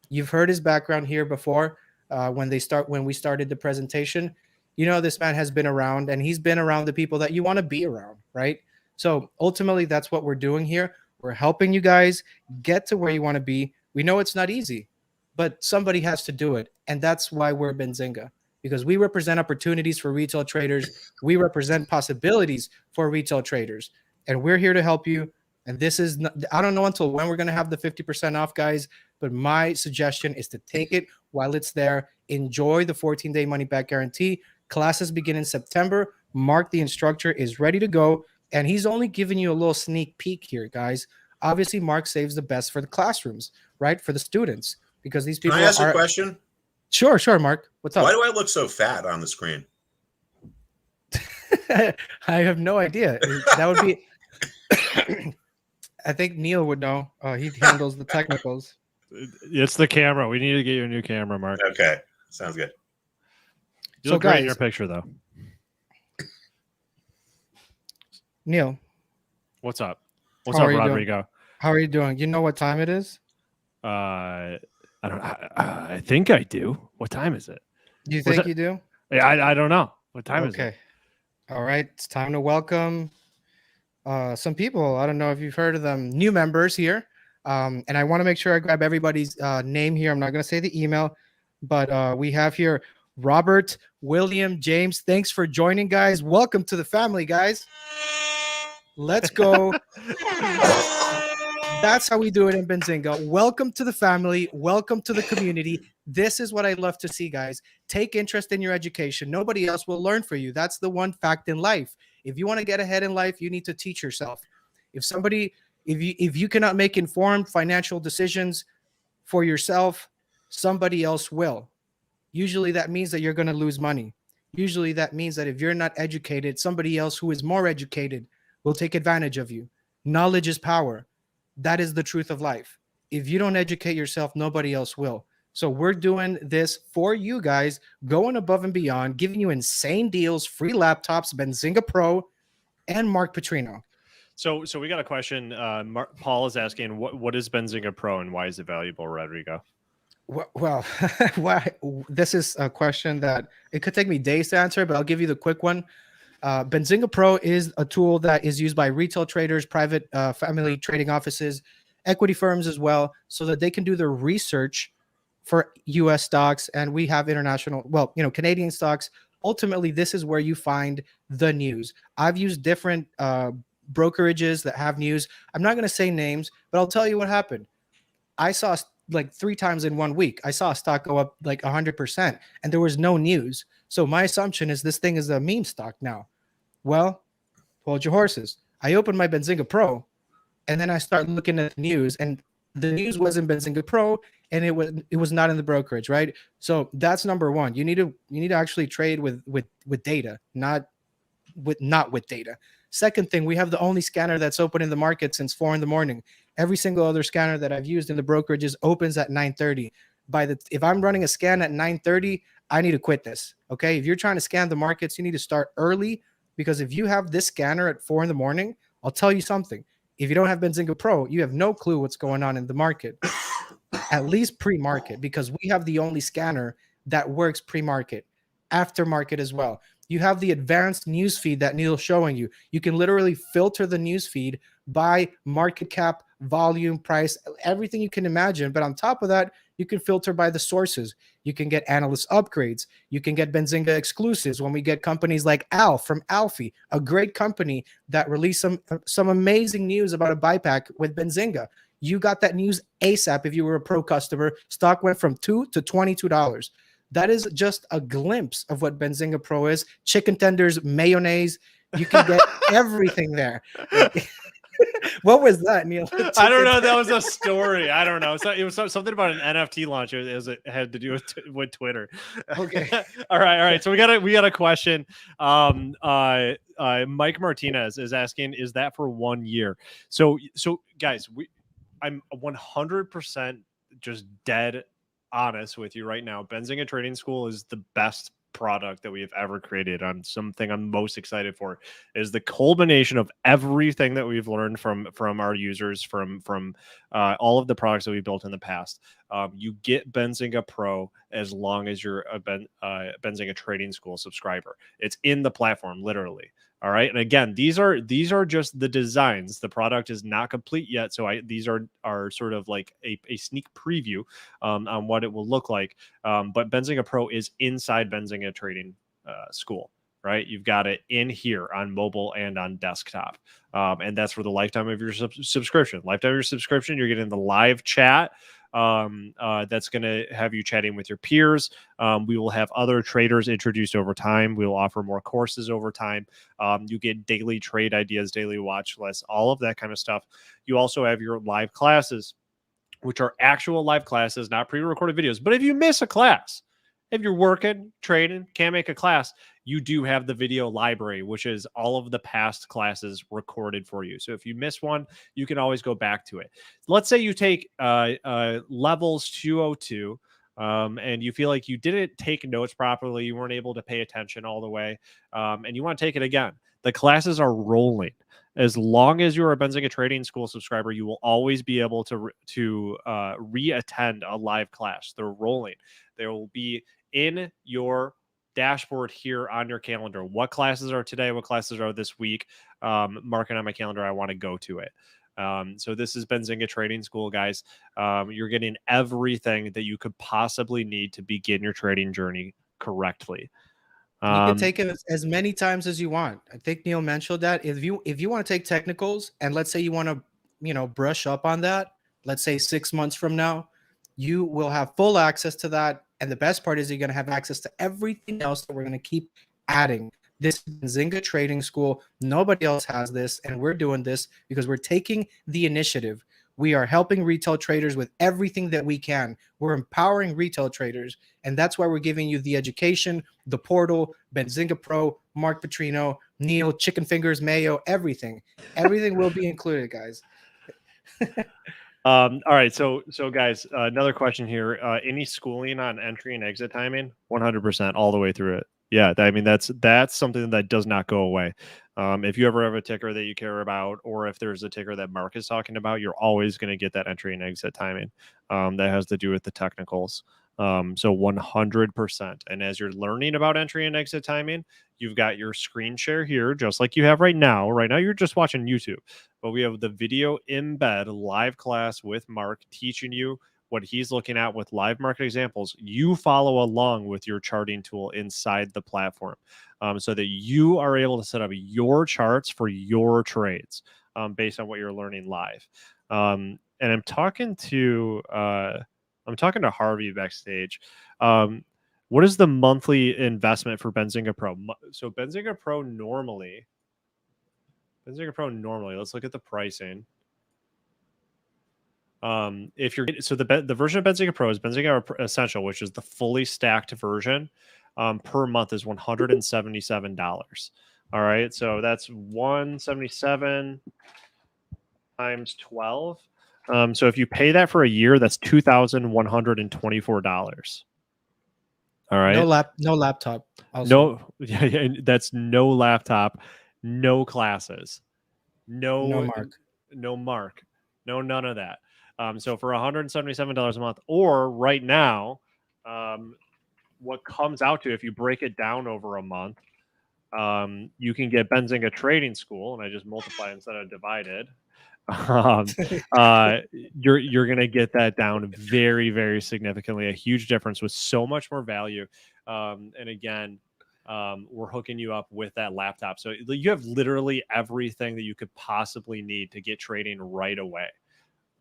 You've heard his background here before when we started the presentation. You know, this man has been around, and he's been around the people that you want to be around, right? So ultimately, that's what we're doing here. We're helping you guys get to where you want to be. We know it's not easy, but somebody has to do it. And that's why we're Benzinga, because we represent opportunities for retail traders. We represent possibilities for retail traders, and we're here to help you. And this is, I don't know until when we're going to have the 50% off, guys, but my suggestion is to take it while it's there. Enjoy the 14-day money-back guarantee. Classes begin in September. Mark, the instructor, is ready to go, and he's only giving you a little sneak peek here, guys. Obviously, Mark saves the best for the classrooms, right, for the students, because these people Can I ask a question? Sure, Mark. What's up? Why do I look so fat on the screen? I have no idea. That would be... I think Neil would know. He handles the technicals. It's the camera. We need to get you a new camera, Mark. Okay, sounds good. You So, look great in guys- your picture, though. Neil, What's up? What's How up, are you doing? Rodrigo? how are you doing? You know what time it is? I don't. I think I do. What time is it? You What's think that? you do? Yeah, I don't know. What time is it? Okay. All right. It's time to welcome some people. I don't know if you've heard of them, new members here. And I want to make sure I grab everybody's name here. I'm not going to say the email, but we have here Robert, William, James. Thanks for joining, guys. Welcome to the family, guys. Let's go. That's how we do it in Benzinga. Welcome to the family. Welcome to the community. This is what I love to see, guys. Take interest in your education. Nobody else will learn for you. That's the one fact in life. If you want to get ahead in life, you need to teach yourself. If you cannot make informed financial decisions for yourself, somebody else will. Usually that means that you're going to lose money. Usually that means that if you're not educated, somebody else who is more educated will take advantage of you. Knowledge is power. That is the truth of life. If you don't educate yourself, nobody else will. So we're doing this for you guys, going above and beyond, giving you insane deals, free laptops, Benzinga Pro, and Mark Putrino. So we got a question. Paul is asking, what is Benzinga Pro and why is it valuable, Rodrigo? Well, why? This is a question that it could take me days to answer, but I'll give you the quick one. Benzinga Pro is a tool that is used by retail traders, private family trading offices, equity firms as well, so that they can do their research for U.S. stocks, and we have international, Canadian stocks. Ultimately, this is where you find the news. I've used different brokerages that have news. I'm not going to say names, but I'll tell you what happened. I saw like 3 times in 1 week, I saw a stock go up like 100%, and there was no news. So my assumption is this thing is a meme stock now. Well, hold your horses. I opened my Benzinga Pro, and then I start looking at the news, and the news was in Benzinga Pro, and it was not in the brokerage, right? So that's number one. You need to actually trade with data, not with data. Second thing, we have the only scanner that's open in the market since 4 a.m. Every single other scanner that I've used in the brokerages opens at 9:30. If I'm running a scan at 9:30, I need to quit this. Okay, if you're trying to scan the markets, you need to start early, because if you have this scanner at 4 a.m, I'll tell you something. If you don't have Benzinga Pro, you have no clue what's going on in the market, at least pre-market, because we have the only scanner that works pre-market, aftermarket as well. You have the advanced news feed that Neil's showing you. You can literally filter the news feed by market cap, volume, price, everything you can imagine. But on top of that, you can filter by the sources. You can get analyst upgrades. You can get Benzinga exclusives when we get companies like Alf from Alfie, a great company that released some amazing news about a buyback with Benzinga. You got that news ASAP if you were a pro customer. Stock went from $2 to $22. That is just a glimpse of what Benzinga Pro is. Chicken tenders, mayonnaise. You can get everything there. What was that, Neil? I don't know. That was a story. I don't know. So it was something about an NFT launch. It had to do with Twitter. Okay. All right. So we got a question. Mike Martinez is asking, is that for 1 year? So guys, I'm 100% just dead honest with you right now. Benzinga Trading School is the best product that we have ever created. On something I'm most excited for is the culmination of everything that we've learned from our users, from all of the products that we built in the past. You get Benzinga Pro as long as you're a Benzinga Trading School subscriber. It's in the platform, literally. All right. And again, these are just the designs. The product is not complete yet. So these are sort of like a sneak preview on what it will look like. But Benzinga Pro is inside Benzinga Trading School, right? You've got it in here on mobile and on desktop. And that's for the lifetime of your subscription. Lifetime of your subscription, you're getting the live chat. That's going to have you chatting with your peers. We will have other traders introduced over time. We will offer more courses over time. You get daily trade ideas, daily watch lists, all of that kind of stuff. You also have your live classes, which are actual live classes, not pre-recorded videos. But if you miss a class, if you're working, trading, can't make a class, you do have the video library, which is all of the past classes recorded for you. So if you miss one, you can always go back to it. Let's say you take levels 202, and you feel like you didn't take notes properly, you weren't able to pay attention all the way, and you want to take it again. The classes are rolling. As long as you're a Benzinga Trading School subscriber, you will always be able to re-attend a live class. They're rolling. There will be in your dashboard here on your calendar what classes are today, what classes are this week. Mark it on my calendar. I want to go to it. So this is Benzinga Trading School, guys. You're getting everything that you could possibly need to begin your trading journey correctly. You can take it as many times as you want. I think Neil mentioned that if you want to take technicals, and let's say you want to brush up on that, let's say 6 months from now, you will have full access to that. And the best part is you're going to have access to everything else that we're going to keep adding. This is Benzinga Trading School. Nobody else has this, and we're doing this because we're taking the initiative. We are helping retail traders with everything that we can. We're empowering retail traders, and that's why we're giving you the education, the portal, Benzinga Pro, Mark Putrino, Nio, chicken fingers, mayo, everything. Everything will be included, guys. All right, so guys, another question here. Any schooling on entry and exit timing? 100% all the way through it. Yeah, I mean that's something that does not go away. If you ever have a ticker that you care about, or if there's a ticker that Mark is talking about, you're always going to get that entry and exit timing. That has to do with the technicals. So 100%. And as you're learning about entry and exit timing, you've got your screen share here, just like you have right now. Right now, you're just watching YouTube, but we have the video embed live class with Mark teaching you what he's looking at with live market examples. You follow along with your charting tool inside the platform, so that you are able to set up your charts for your trades based on what you're learning live. And I'm talking to Harvey backstage. What is the monthly investment for Benzinga Pro? So Benzinga Pro normally, let's look at the pricing. If you're the version of Benzinga Pro is Benzinga Essential, which is the fully stacked version. Per month is $177. All right, so that's 177 times 12. So if you pay that for a year, that's $2,124. All right. No laptop. Also. No, yeah, that's no laptop, no classes, no Mark, no none of that. So for $177 a month, or right now, what comes out to, if you break it down over a month, you can get Benzinga Trading School, and I just multiply instead of divided. You're gonna get that down very, very significantly, a huge difference with so much more value. And again, we're hooking you up with that laptop, so you have literally everything that you could possibly need to get trading right away.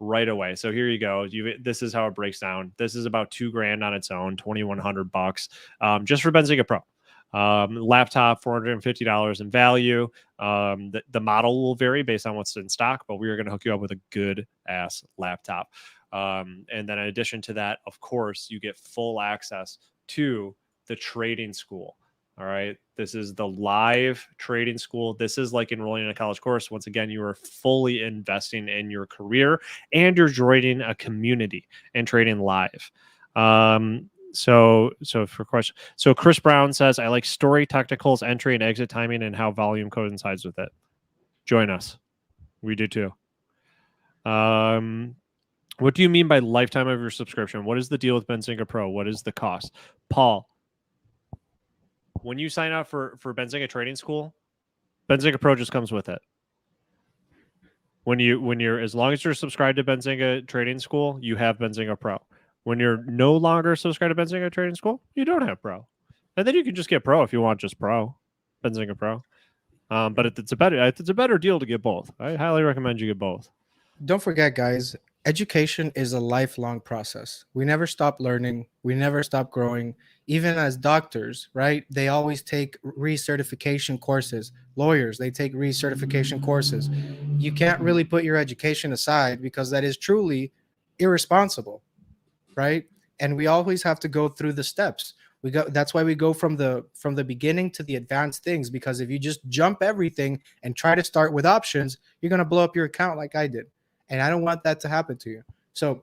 So here you go. This is how it breaks down. This is about $2,000 on its own, $2,100 just for Benzinga Pro. Laptop, $450 in value. The model will vary based on what's in stock, but we are going to hook you up with a good ass laptop. And then in addition to that, of course, you get full access to the trading school. All right. This is the live trading school. This is like enrolling in a college course. Once again, you are fully investing in your career, and you're joining a community and trading live. So for question, so Chris Brown says, I like story technicals, entry and exit timing, and how volume coincides with it. Join us. We do too. What do you mean by lifetime of your subscription? What is the deal with Benzinga Pro? What is the cost? Paul, when you sign up for Benzinga Trading School, Benzinga Pro just comes with it. When you're as long as you're subscribed to Benzinga Trading School, you have Benzinga Pro. When you're no longer subscribed to Benzinga Trading School, you don't have Pro. And then you can just get Pro if you want just Pro, Benzinga Pro. But it's a better deal to get both. I highly recommend you get both. Don't forget, guys, education is a lifelong process. We never stop learning. We never stop growing. Even as doctors, right? They always take recertification courses. Lawyers, they take recertification courses. You can't really put your education aside because that is truly irresponsible, right? And we always have to go through the steps. That's why we go from the beginning to the advanced things, because if you just jump everything and try to start with options, you're going to blow up your account like I did. And I don't want that to happen to you. So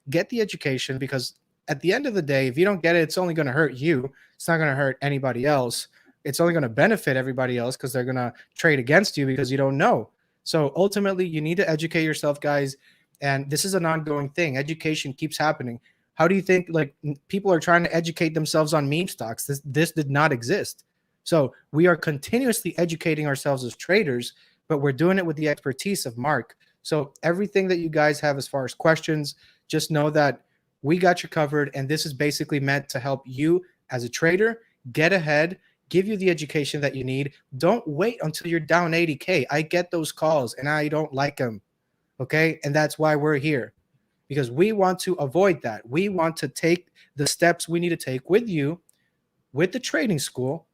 get the education, because at the end of the day, if you don't get it, it's only going to hurt you. It's not going to hurt anybody else. It's only going to benefit everybody else, because they're going to trade against you because you don't know. So ultimately, you need to educate yourself, guys. And this is an ongoing thing. Education keeps happening. How do you think like people are trying to educate themselves on meme stocks? This did not exist. So we are continuously educating ourselves as traders, but we're doing it with the expertise of Mark. So everything that you guys have as far as questions, just know that we got you covered. And this is basically meant to help you as a trader get ahead, give you the education that you need. Don't wait until you're down 80K. I get those calls and I don't like them. Okay. And that's why we're here, because we want to avoid that. We want to take the steps we need to take with you, with the trading school,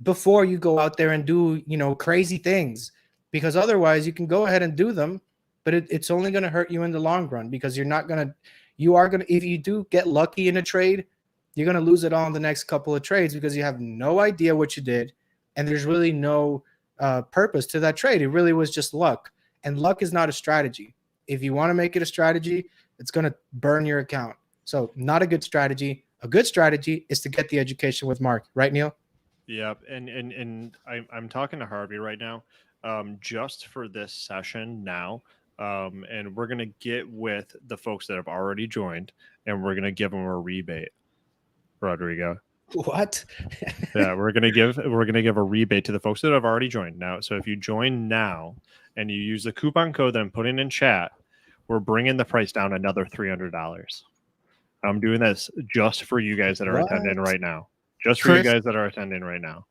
before you go out there and do, crazy things, because otherwise you can go ahead and do them, but it's only going to hurt you in the long run, because if you do get lucky in a trade, you're going to lose it all in the next couple of trades, because you have no idea what you did. And there's really no purpose to that trade. It really was just luck. And luck is not a strategy. If you want to make it a strategy, it's going to burn your account. So not a good strategy. A good strategy is to get the education with Mark. Right, Neil? Yep. And I'm talking to Harvey right now, just for this session now. And we're going to get with the folks that have already joined, and we're going to give them a rebate, Rodrigo. What? Yeah, we're gonna give a rebate to the folks that have already joined now. So if you join now and you use the coupon code that I'm putting in chat, we're bringing the price down another $300. I'm doing this just for you guys that are attending right now. Just for Chris, you guys that are attending right now.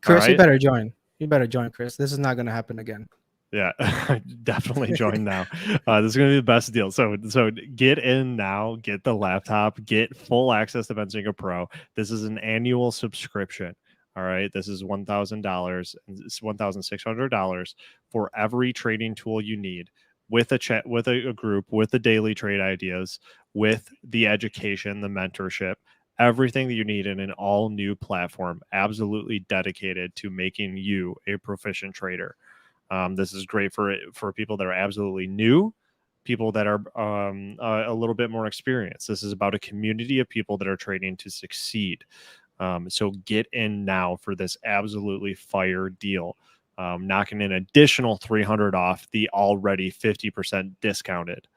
Chris, right? You better join. You better join, Chris. This is not going to happen again. Yeah, definitely join now. This is going to be the best deal. So get in now, get the laptop, get full access to Benzinga Pro. This is an annual subscription. All right. This is $1,000. It's $1,600 for every trading tool you need, with a chat, with a group, with the daily trade ideas, with the education, the mentorship, everything that you need in an all new platform, absolutely dedicated to making you a proficient trader. This is great for people that are absolutely new, people that are a little bit more experienced. This is about a community of people that are trading to succeed. So get in now for this absolutely fire deal, knocking an additional $300 off the already 50% discounted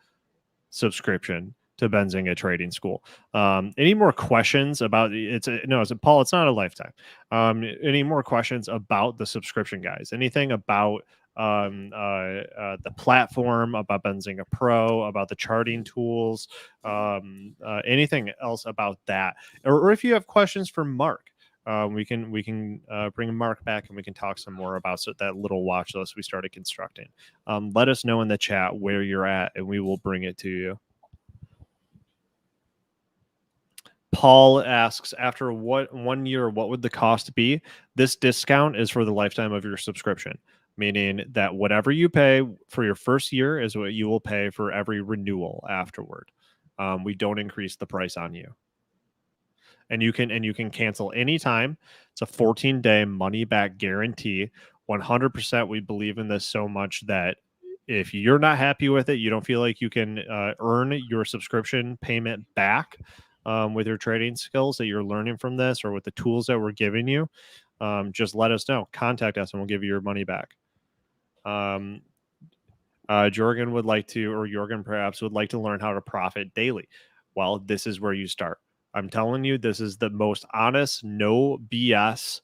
subscription to Benzinga Trading School. Any more questions about Paul? It's not a lifetime. Any more questions about the subscription, guys? Anything about the platform, about Benzinga Pro, about the charting tools, anything else about that, or if you have questions for Mark, we can bring Mark back and we can talk some more about that little watch list we started constructing. Let us know in the chat where you're at, and we will bring it to you. Paul asks, after 1 year, what would the cost be? This discount is for the lifetime of your subscription, meaning that whatever you pay for your first year is what you will pay for every renewal afterward. We don't increase the price on you. And you can cancel anytime. It's a 14-day money back guarantee. 100%. We believe in this so much that if you're not happy with it, you don't feel like you can earn your subscription payment back with your trading skills that you're learning from this, or with the tools that we're giving you, just let us know. Contact us and we'll give you your money back. Jorgen perhaps would like to learn how to profit daily. Well, this is where you start. I'm telling you, this is the most honest, no BS,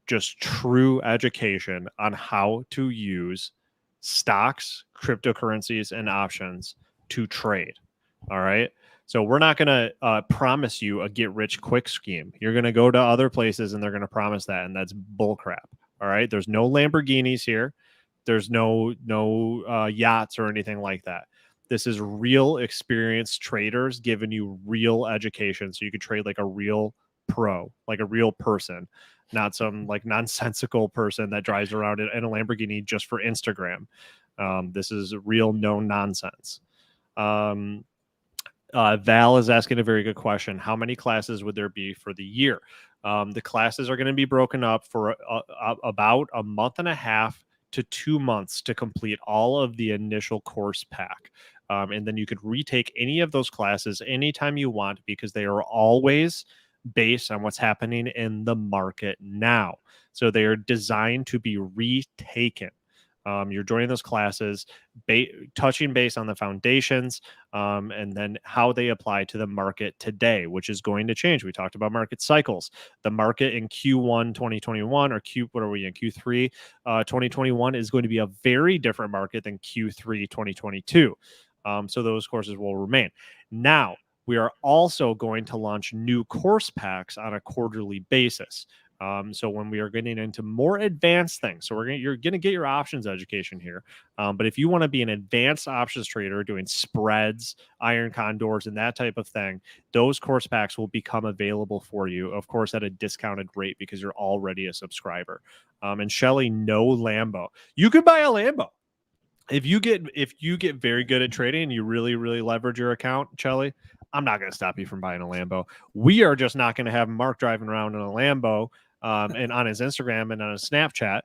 just true education on how to use stocks, cryptocurrencies, and options to trade. All right. So we're not going to promise you a get rich quick scheme. You're going to go to other places and they're going to promise that, and that's bullcrap. All right. There's no Lamborghinis here. There's no yachts or anything like that. This is real experienced traders giving you real education, so you can trade like a real pro, like a real person, not some like nonsensical person that drives around in a Lamborghini just for Instagram. This is real, no nonsense. Val is asking a very good question. How many classes would there be for the year? The classes are going to be broken up for about a month and a half to 2 months to complete all of the initial course pack. And then you could retake any of those classes anytime you want, because they are always based on what's happening in the market now. So they are designed to be retaken. You're joining those classes, touching base on the foundations, and then how they apply to the market today, which is going to change. We talked about market cycles. The market in Q1 2021 or what are we in Q3 2021 is going to be a very different market than Q3 2022. So those courses will remain. Now, we are also going to launch new course packs on a quarterly basis. So when we are getting into more advanced things, so you're going to get your options education here. But if you want to be an advanced options trader doing spreads, iron condors, and that type of thing, those course packs will become available for you, of course, at a discounted rate because you're already a subscriber. And Shelly, no Lambo. You can buy a Lambo. If you get very good at trading and you really, really leverage your account, Shelly, I'm not going to stop you from buying a Lambo. We are just not going to have Mark driving around in a Lambo and on his Instagram and on his Snapchat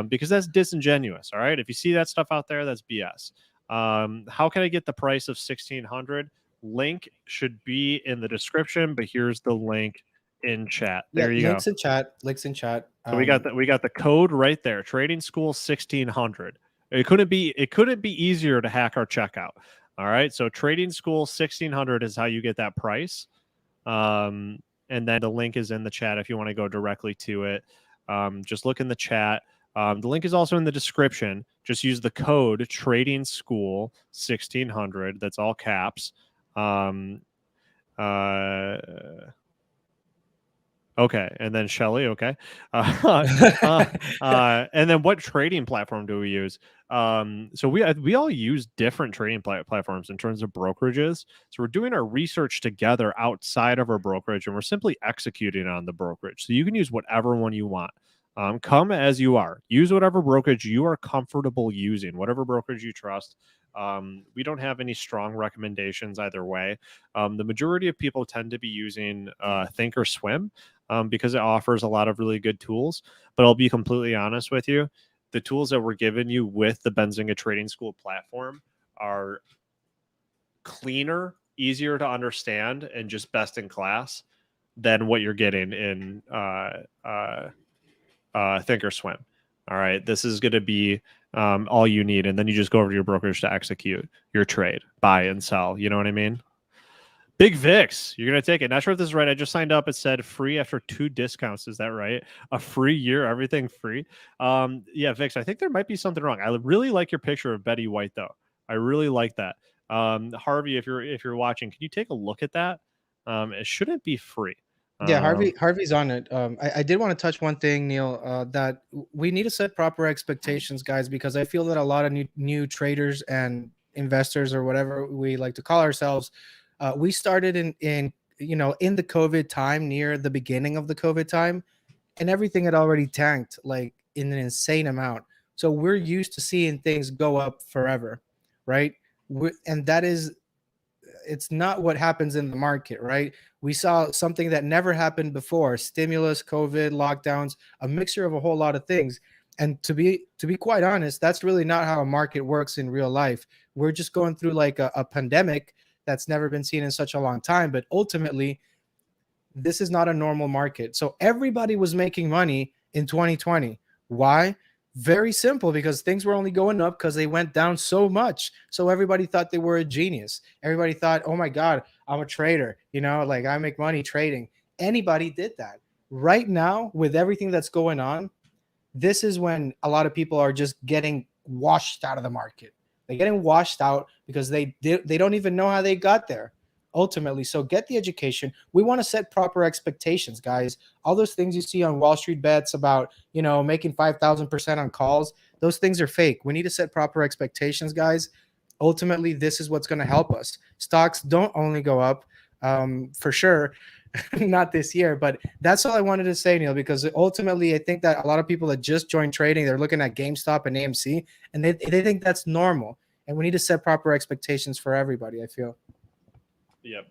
because that's disingenuous. All right. If you see that stuff out there, that's BS. How can I get the price of 1,600? Link should be in the description, but here's the link in chat. There you links go. Links in chat. So we got the code right there. Trading School 1,600. It couldn't be easier to hack our checkout. All right. So Trading School 1,600 is how you get that price. And then the link is in the chat if you want to go directly to it. Just look in the chat. The link is also in the description. Just use the code Trading School 1,600. That's all caps. Okay, and then Shelly. Okay, and then what trading platform do we use? So we all use different trading platforms in terms of brokerages. So we're doing our research together outside of our brokerage, and we're simply executing on the brokerage. So you can use whatever one you want. Come as you are. Use whatever brokerage you are comfortable using, whatever brokerage you trust. We don't have any strong recommendations either way. The majority of people tend to be using Thinkorswim because it offers a lot of really good tools. But I'll be completely honest with you. The tools that we're giving you with the Benzinga Trading School platform are cleaner, easier to understand, and just best in class than what you're getting in Thinkorswim. All right, this is going to be all you need, and then you just go over to your brokerage to execute your trade, buy and sell. You know what I mean? Big Vix, you're going to take it. Not sure if this is right. I just signed up. It said free after 2 discounts. Is that right? A free year, everything free. Yeah, Vix, I think there might be something wrong. I really like your picture of Betty White, though. I really like that. Harvey, if you're watching, can you take a look at that? It shouldn't be free. Yeah, Harvey's on it. I did want to touch one thing, Neil, that we need to set proper expectations, guys, because I feel that a lot of new traders and investors, or whatever we like to call ourselves, we started in the COVID time, near the beginning of the COVID time, and everything had already tanked like in an insane amount. So we're used to seeing things go up forever, right? And that is, it's not what happens in the market, right? We saw something that never happened before: stimulus, COVID, lockdowns, a mixture of a whole lot of things. And to be quite honest, that's really not how a market works in real life. We're just going through like a pandemic that's never been seen in such a long time. But ultimately, this is not a normal market. So everybody was making money in 2020. Why? Very simple, because things were only going up because they went down so much. So everybody thought they were a genius. Everybody thought, oh my God, I'm a trader. Like I make money trading. Anybody did that. Right now, with everything that's going on, this is when a lot of people are just getting washed out of the market. They're getting washed out because they don't even know how they got there. Ultimately, so get the education. We want to set proper expectations, guys. All those things you see on Wall Street bets about, making 5,000% on calls, those things are fake. We need to set proper expectations, guys. Ultimately, this is what's going to help us. Stocks don't only go up, for sure, not this year, but that's all I wanted to say, Neil, because ultimately I think that a lot of people that just joined trading, they're looking at GameStop and AMC, and they think that's normal. And we need to set proper expectations for everybody, I feel. Yep.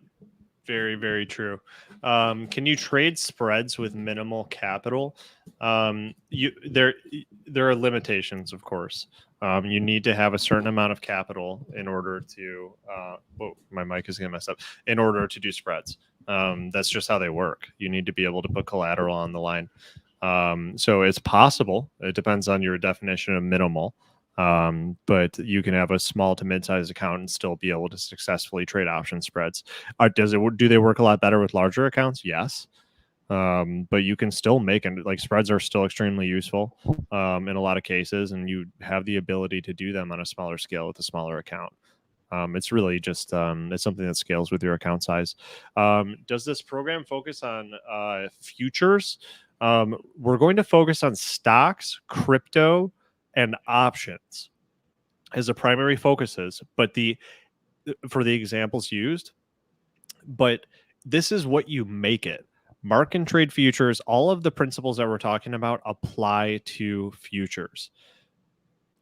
Very, very true. Can you trade spreads with minimal capital? There are limitations, of course. You need to have a certain amount of capital in order to. My mic is gonna mess up. In order to do spreads, that's just how they work. You need to be able to put collateral on the line. So it's possible. It depends on your definition of minimal. But you can have a small to mid-sized account and still be able to successfully trade option spreads. Do they work a lot better with larger accounts? Yes. But you can still make, and like spreads are still extremely useful in a lot of cases, and you have the ability to do them on a smaller scale with a smaller account. It's really just it's something that scales with your account size. Does this program focus on futures? We're going to focus on stocks, crypto, and options as the primary focuses, but for the examples used. But this is what you make it. Mark and trade futures. All of the principles that we're talking about apply to futures.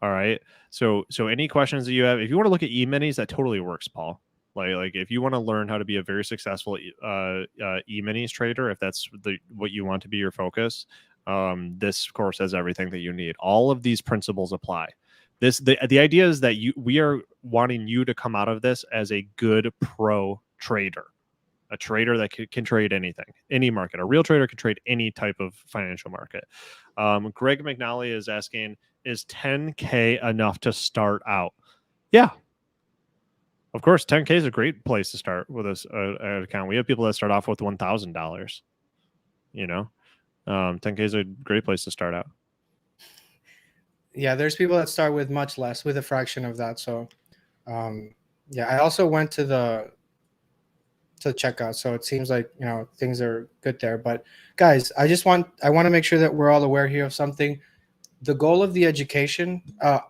All right. So any questions that you have, if you want to look at e-minis, that totally works, Paul. Like if you want to learn how to be a very successful e-minis trader, if that's what you want to be your focus, this course has everything that you need. All of these principles apply. The idea is that we are wanting you to come out of this as a good pro trader, a trader that can trade anything, any market. A real trader can trade any type of financial market. Greg McNally is asking, is 10K enough to start out? Yeah. Of course, 10K is a great place to start with an account. We have people that start off with $1,000. 10K is a great place to start out. Yeah, there's people that start with much less, with a fraction of that. So, yeah, I also went to checkout, so it seems like things are good there. But guys, I want to make sure that we're all aware here of something. The goal of the education,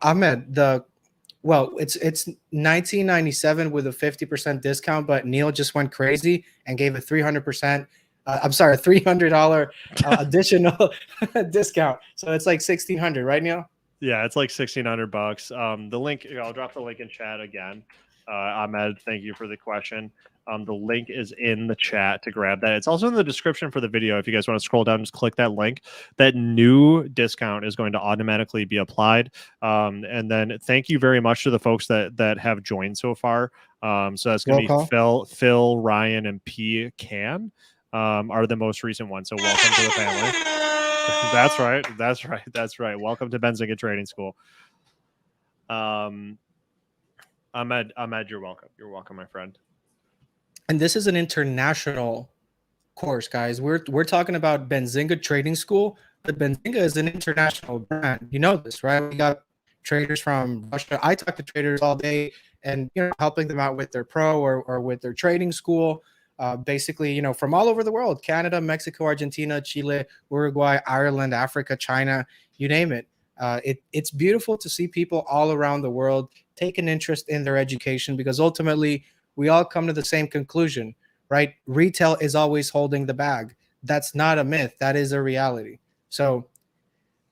Ahmed, it's $19.97 with a 50% discount, but Neil just went crazy and gave a $300%. I'm sorry, $300 additional discount. So it's like $1,600, right, Neil? Yeah, it's like $1,600. The link, I'll drop the link in chat again. Ahmed, thank you for the question. The link is in the chat to grab that. It's also in the description for the video. If you guys want to scroll down, just click that link. That new discount is going to automatically be applied. And then thank you very much to the folks that have joined so far. So that's going to be Phil, Ryan, and P. Can are the most recent ones. So welcome to the family. That's right. Welcome to Benzinga Trading School. Ahmed, you're welcome. You're welcome, my friend. And this is an international course, guys. We're talking about Benzinga Trading School, but Benzinga is an international brand. You know this, right? We got traders from Russia. I talk to traders all day, and helping them out with their pro or with their trading school. Basically, from all over the world: Canada, Mexico, Argentina, Chile, Uruguay, Ireland, Africa, China, you name it. It's beautiful to see people all around the world take an interest in their education, because ultimately we all come to the same conclusion, right? Retail is always holding the bag. That's not a myth. That is a reality. So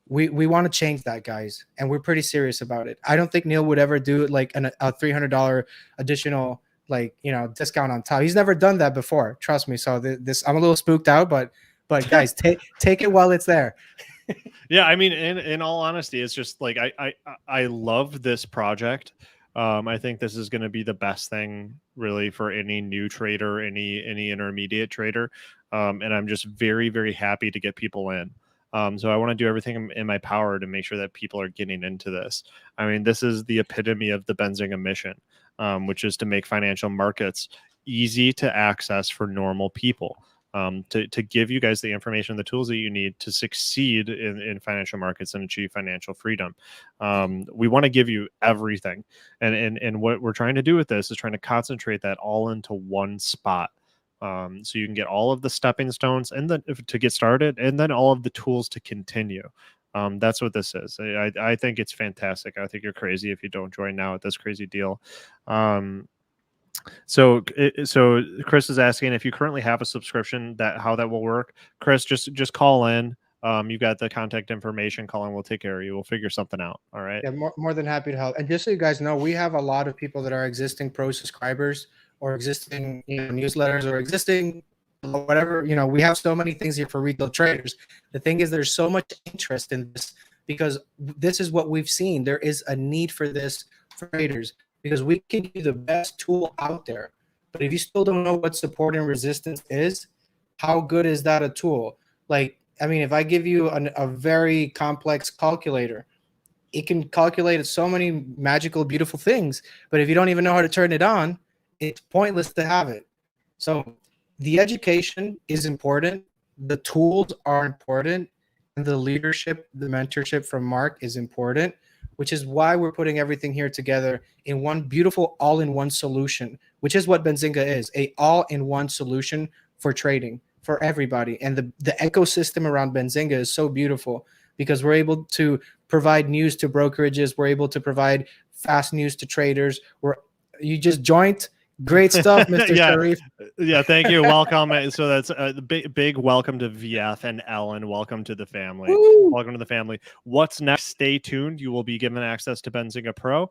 we want to change that, guys, and we're pretty serious about it. I don't think Neil would ever do like a $300 additional discount on top. He's never done that before. Trust me. So this I'm a little spooked out, but guys, take it while it's there. Yeah, I mean, in all honesty, it's just like I love this project. I think this is going to be the best thing really for any new trader, any intermediate trader. And I'm just very, very happy to get people in. So I want to do everything in my power to make sure that people are getting into this. I mean, this is the epitome of the Benzinga mission, which is to make financial markets easy to access for normal people. To give you guys the information, the tools that you need to succeed in financial markets and achieve financial freedom. We want to give you everything. And what we're trying to do with this is trying to concentrate that all into one spot. So you can get all of the stepping stones and then to get started, and then all of the tools to continue. That's what this is. I think it's fantastic. I think you're crazy if you don't join now at this crazy deal. So Chris is asking if you currently have a subscription, how that will work. Chris, just call in. You've got the contact information. Call in. We'll take care of you. We'll figure something out. All right. Yeah, more than happy to help. And just so you guys know, we have a lot of people that are existing pro subscribers. or existing newsletters or existing whatever. We have so many things here for retail traders. The thing is, there's so much interest in this because this is what we've seen. There is a need for this for traders because we can give you the best tool out there. But if you still don't know what support and resistance is, how good is that a tool? Like, I mean, if I give you a very complex calculator, it can calculate so many magical, beautiful things. But if you don't even know how to turn it on, it's pointless to have it. So the education is important. The tools are important. And the leadership, the mentorship from Mark is important, which is why we're putting everything here together in one beautiful all-in-one solution, which is what Benzinga is, a all-in-one solution for trading for everybody. And the ecosystem around Benzinga is so beautiful because we're able to provide news to brokerages. We're able to provide fast news to traders. You just joined. Great stuff, Mr. Yeah. Sharif. Yeah, thank you. Welcome. So that's a big welcome to VF and Ellen. Welcome to the family. Woo! Welcome to the family. What's next? Stay tuned. You will be given access to Benzinga Pro.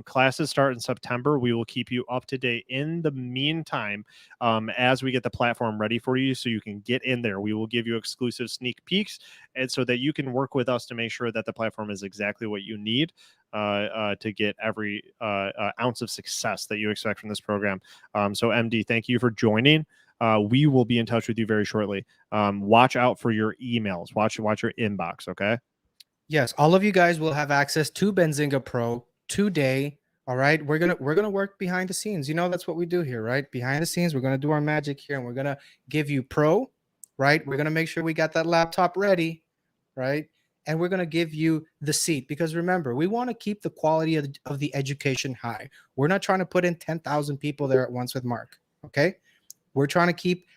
Classes start in September. We will keep you up to date. In the meantime, as we get the platform ready for you so you can get in there, we will give you exclusive sneak peeks and so that you can work with us to make sure that the platform is exactly what you need to get every ounce of success that you expect from this program. So MD, thank you for joining. We will be in touch with you very shortly. Watch out for your emails. Watch your inbox. Okay. Yes, all of you guys will have access to Benzinga Pro today. All right, we're gonna work behind the scenes. That's what we do here, right? Behind the scenes, we're gonna do our magic here, and we're gonna give you Pro, right? We're gonna make sure we got that laptop ready, right? And we're gonna give you the seat because remember, we want to keep the quality of the education high. We're not trying to put in 10,000 people there at once with Mark. Okay, we're trying to keep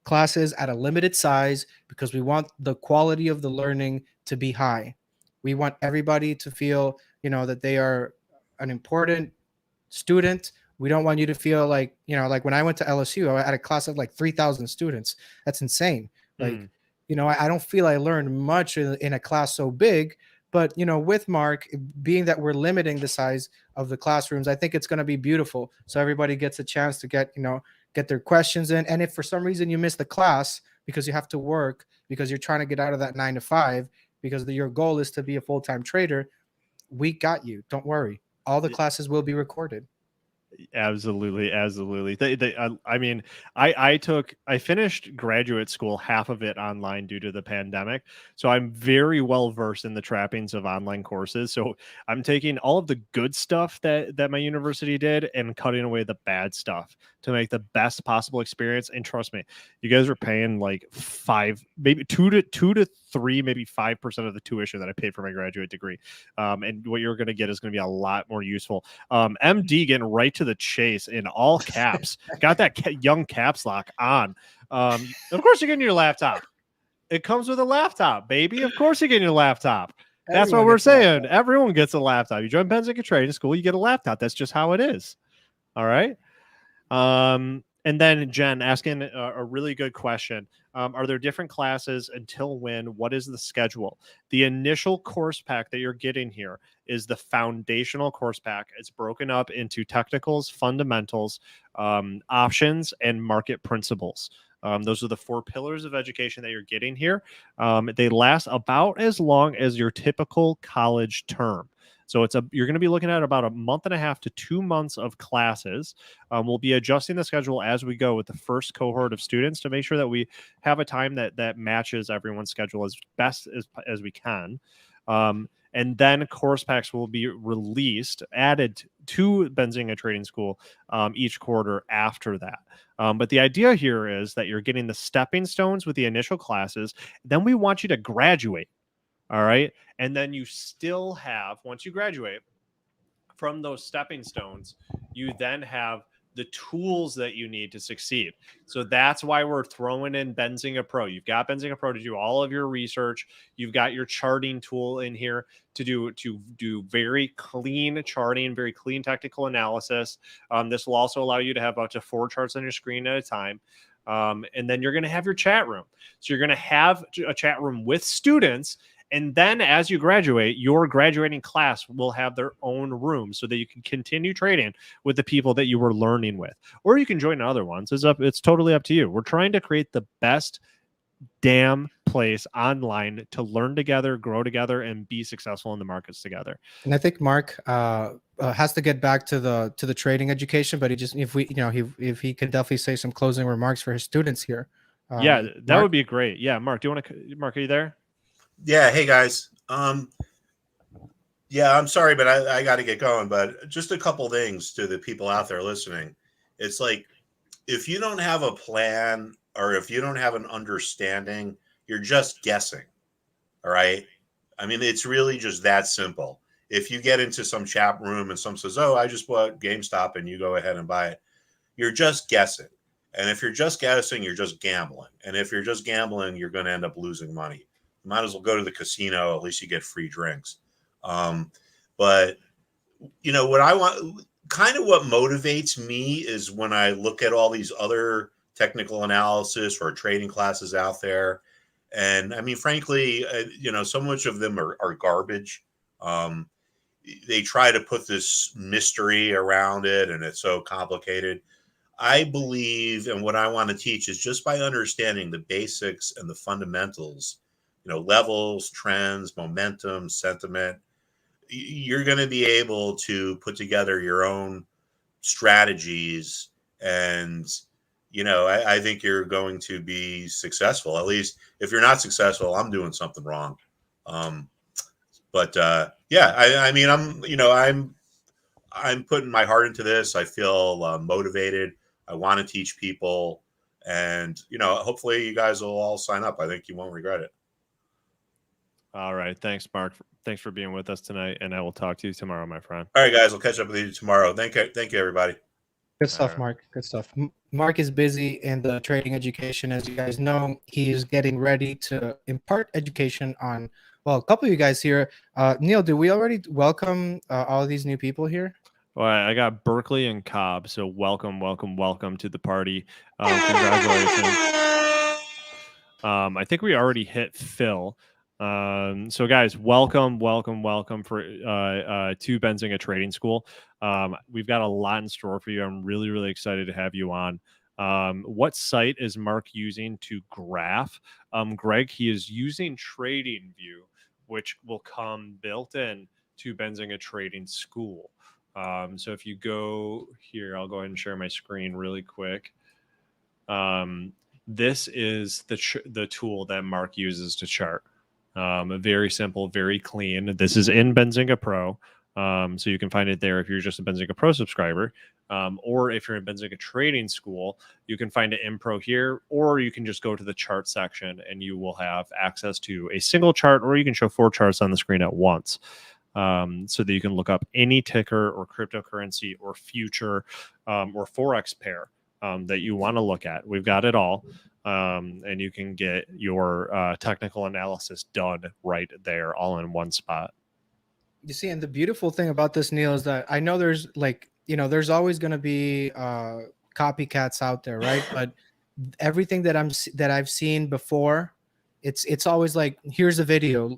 classes at a limited size because we want the quality of the learning to be high. We want everybody to feel, that they are an important student. We don't want you to feel like, like when I went to LSU, I had a class of like 3,000 students. That's insane. Like, I don't feel I learned much in a class so big, but, with Mark, being that we're limiting the size of the classrooms, I think it's going to be beautiful. So everybody gets a chance to get their questions in. And if for some reason you miss the class because you have to work, because you're trying to get out of that 9 to 5, because your goal is to be a full-time trader, we got you. Don't worry. All the classes will be recorded. Absolutely. I mean, I finished graduate school, half of it online due to the pandemic. So I'm very well versed in the trappings of online courses. So I'm taking all of the good stuff that my university did and cutting away the bad stuff to make the best possible experience. And trust me, you guys are paying like 2 to 3, maybe 5% of the tuition that I paid for my graduate degree. And what you're going to get is going to be a lot more useful. MD getting right to the chase in all caps. Got that young caps lock on. Of course, you're getting your laptop. It comes with a laptop, baby. Of course, you're getting your laptop. That's what we're saying. Everyone gets a laptop. You join Benzinga Trading School, you get a laptop. That's just how it is. All right. And then Jen asking a really good question. Are there different classes? Until when? What is the schedule? The initial course pack that you're getting here is the foundational course pack. It's broken up into technicals, fundamentals, options, and market principles. Those are the 4 pillars of education that you're getting here. They last about as long as your typical college term. So you're going to be looking at about a month and a half to 2 months of classes. We'll be adjusting the schedule as we go with the first cohort of students to make sure that we have a time that matches everyone's schedule as best as we can. And then course packs will be released, added to Benzinga Trading School each quarter after that. But the idea here is that you're getting the stepping stones with the initial classes. Then we want you to graduate. All right. And then you still have, once you graduate from those stepping stones, you then have the tools that you need to succeed. So that's why we're throwing in Benzinga Pro. You've got Benzinga Pro to do all of your research. You've got your charting tool in here to do very clean charting, very clean technical analysis. This will also allow you to have up to 4 charts on your screen at a time. And then you're going to have your chat room. So you're going to have a chat room with students, And then as you graduate, your graduating class will have their own room so that you can continue trading with the people that you were learning with. Or you can join other ones. It's totally up to you. We're trying to create the best damn place online to learn together, grow together, and be successful in the markets together. And I think Mark has to get back to the trading education, but if he can definitely say some closing remarks for his students here. Yeah, that Mark? would be great. Yeah, Mark, do you want to? Mark, are you there? Yeah. Hey guys. Yeah, I'm sorry, but I got to get going. But just a couple things to the people out there listening. It's like, if you don't have a plan or if you don't have an understanding, you're just guessing. All right. I mean, it's really just that simple. If you get into some chat room and someone says, "Oh, I just bought GameStop," and you go ahead and buy it, you're just guessing. And if you're just guessing, you're just gambling. And if you're just gambling, you're going to end up losing money. You might as well go to the casino. At least you get free drinks. But what I want, kind of what motivates me is when I look at all these other technical analysis or trading classes out there. And I mean, frankly, so much of them are garbage. They try to put this mystery around it and it's so complicated. I believe, and what I want to teach is just by understanding the basics and the fundamentals, levels, trends, momentum, sentiment, you're going to be able to put together your own strategies. And, I think you're going to be successful. At least if you're not successful, I'm doing something wrong. Yeah, I mean, I'm putting my heart into this. I feel motivated. I want to teach people, and hopefully you guys will all sign up. I think you won't regret it. All right, thanks, Mark. Thanks for being with us tonight, and I will talk to you tomorrow, my friend. All right, guys, I'll catch up with you tomorrow. Thank you, everybody. Good stuff, Mark. Good stuff. Mark is busy in the trading education. As you guys know, he is getting ready to impart education on, well, a couple of you guys here. Neil, did we already welcome all of these new people here? Well, I got Berkeley and Cobb, so welcome to the party. Congratulations. I think we already hit Phil. So guys, welcome for to Benzinga Trading School. We've got a lot in store for you. I'm really excited to have you on. What site is Mark using to graph? Greg, he is using TradingView, which will come built in to Benzinga Trading School. So if you go here, I'll go ahead and share my screen really quick. This is the tool that Mark uses to chart. Very simple, very clean. This is in Benzinga Pro. So you can find it there if you're just a Benzinga Pro subscriber. Or if you're in Benzinga Trading School, you can find it in Pro here, or you can just go to the chart section and you will have access to a single chart, or you can show 4 charts on the screen at once. So that you can look up any ticker or cryptocurrency or future or Forex pair that you want to look at. We've got it all. And you can get your technical analysis done right there, all in one spot. You see, and the beautiful thing about this, Neil, is that I know there's there's always going to be copycats out there, right? But everything that I've seen before, it's always like, here's a video,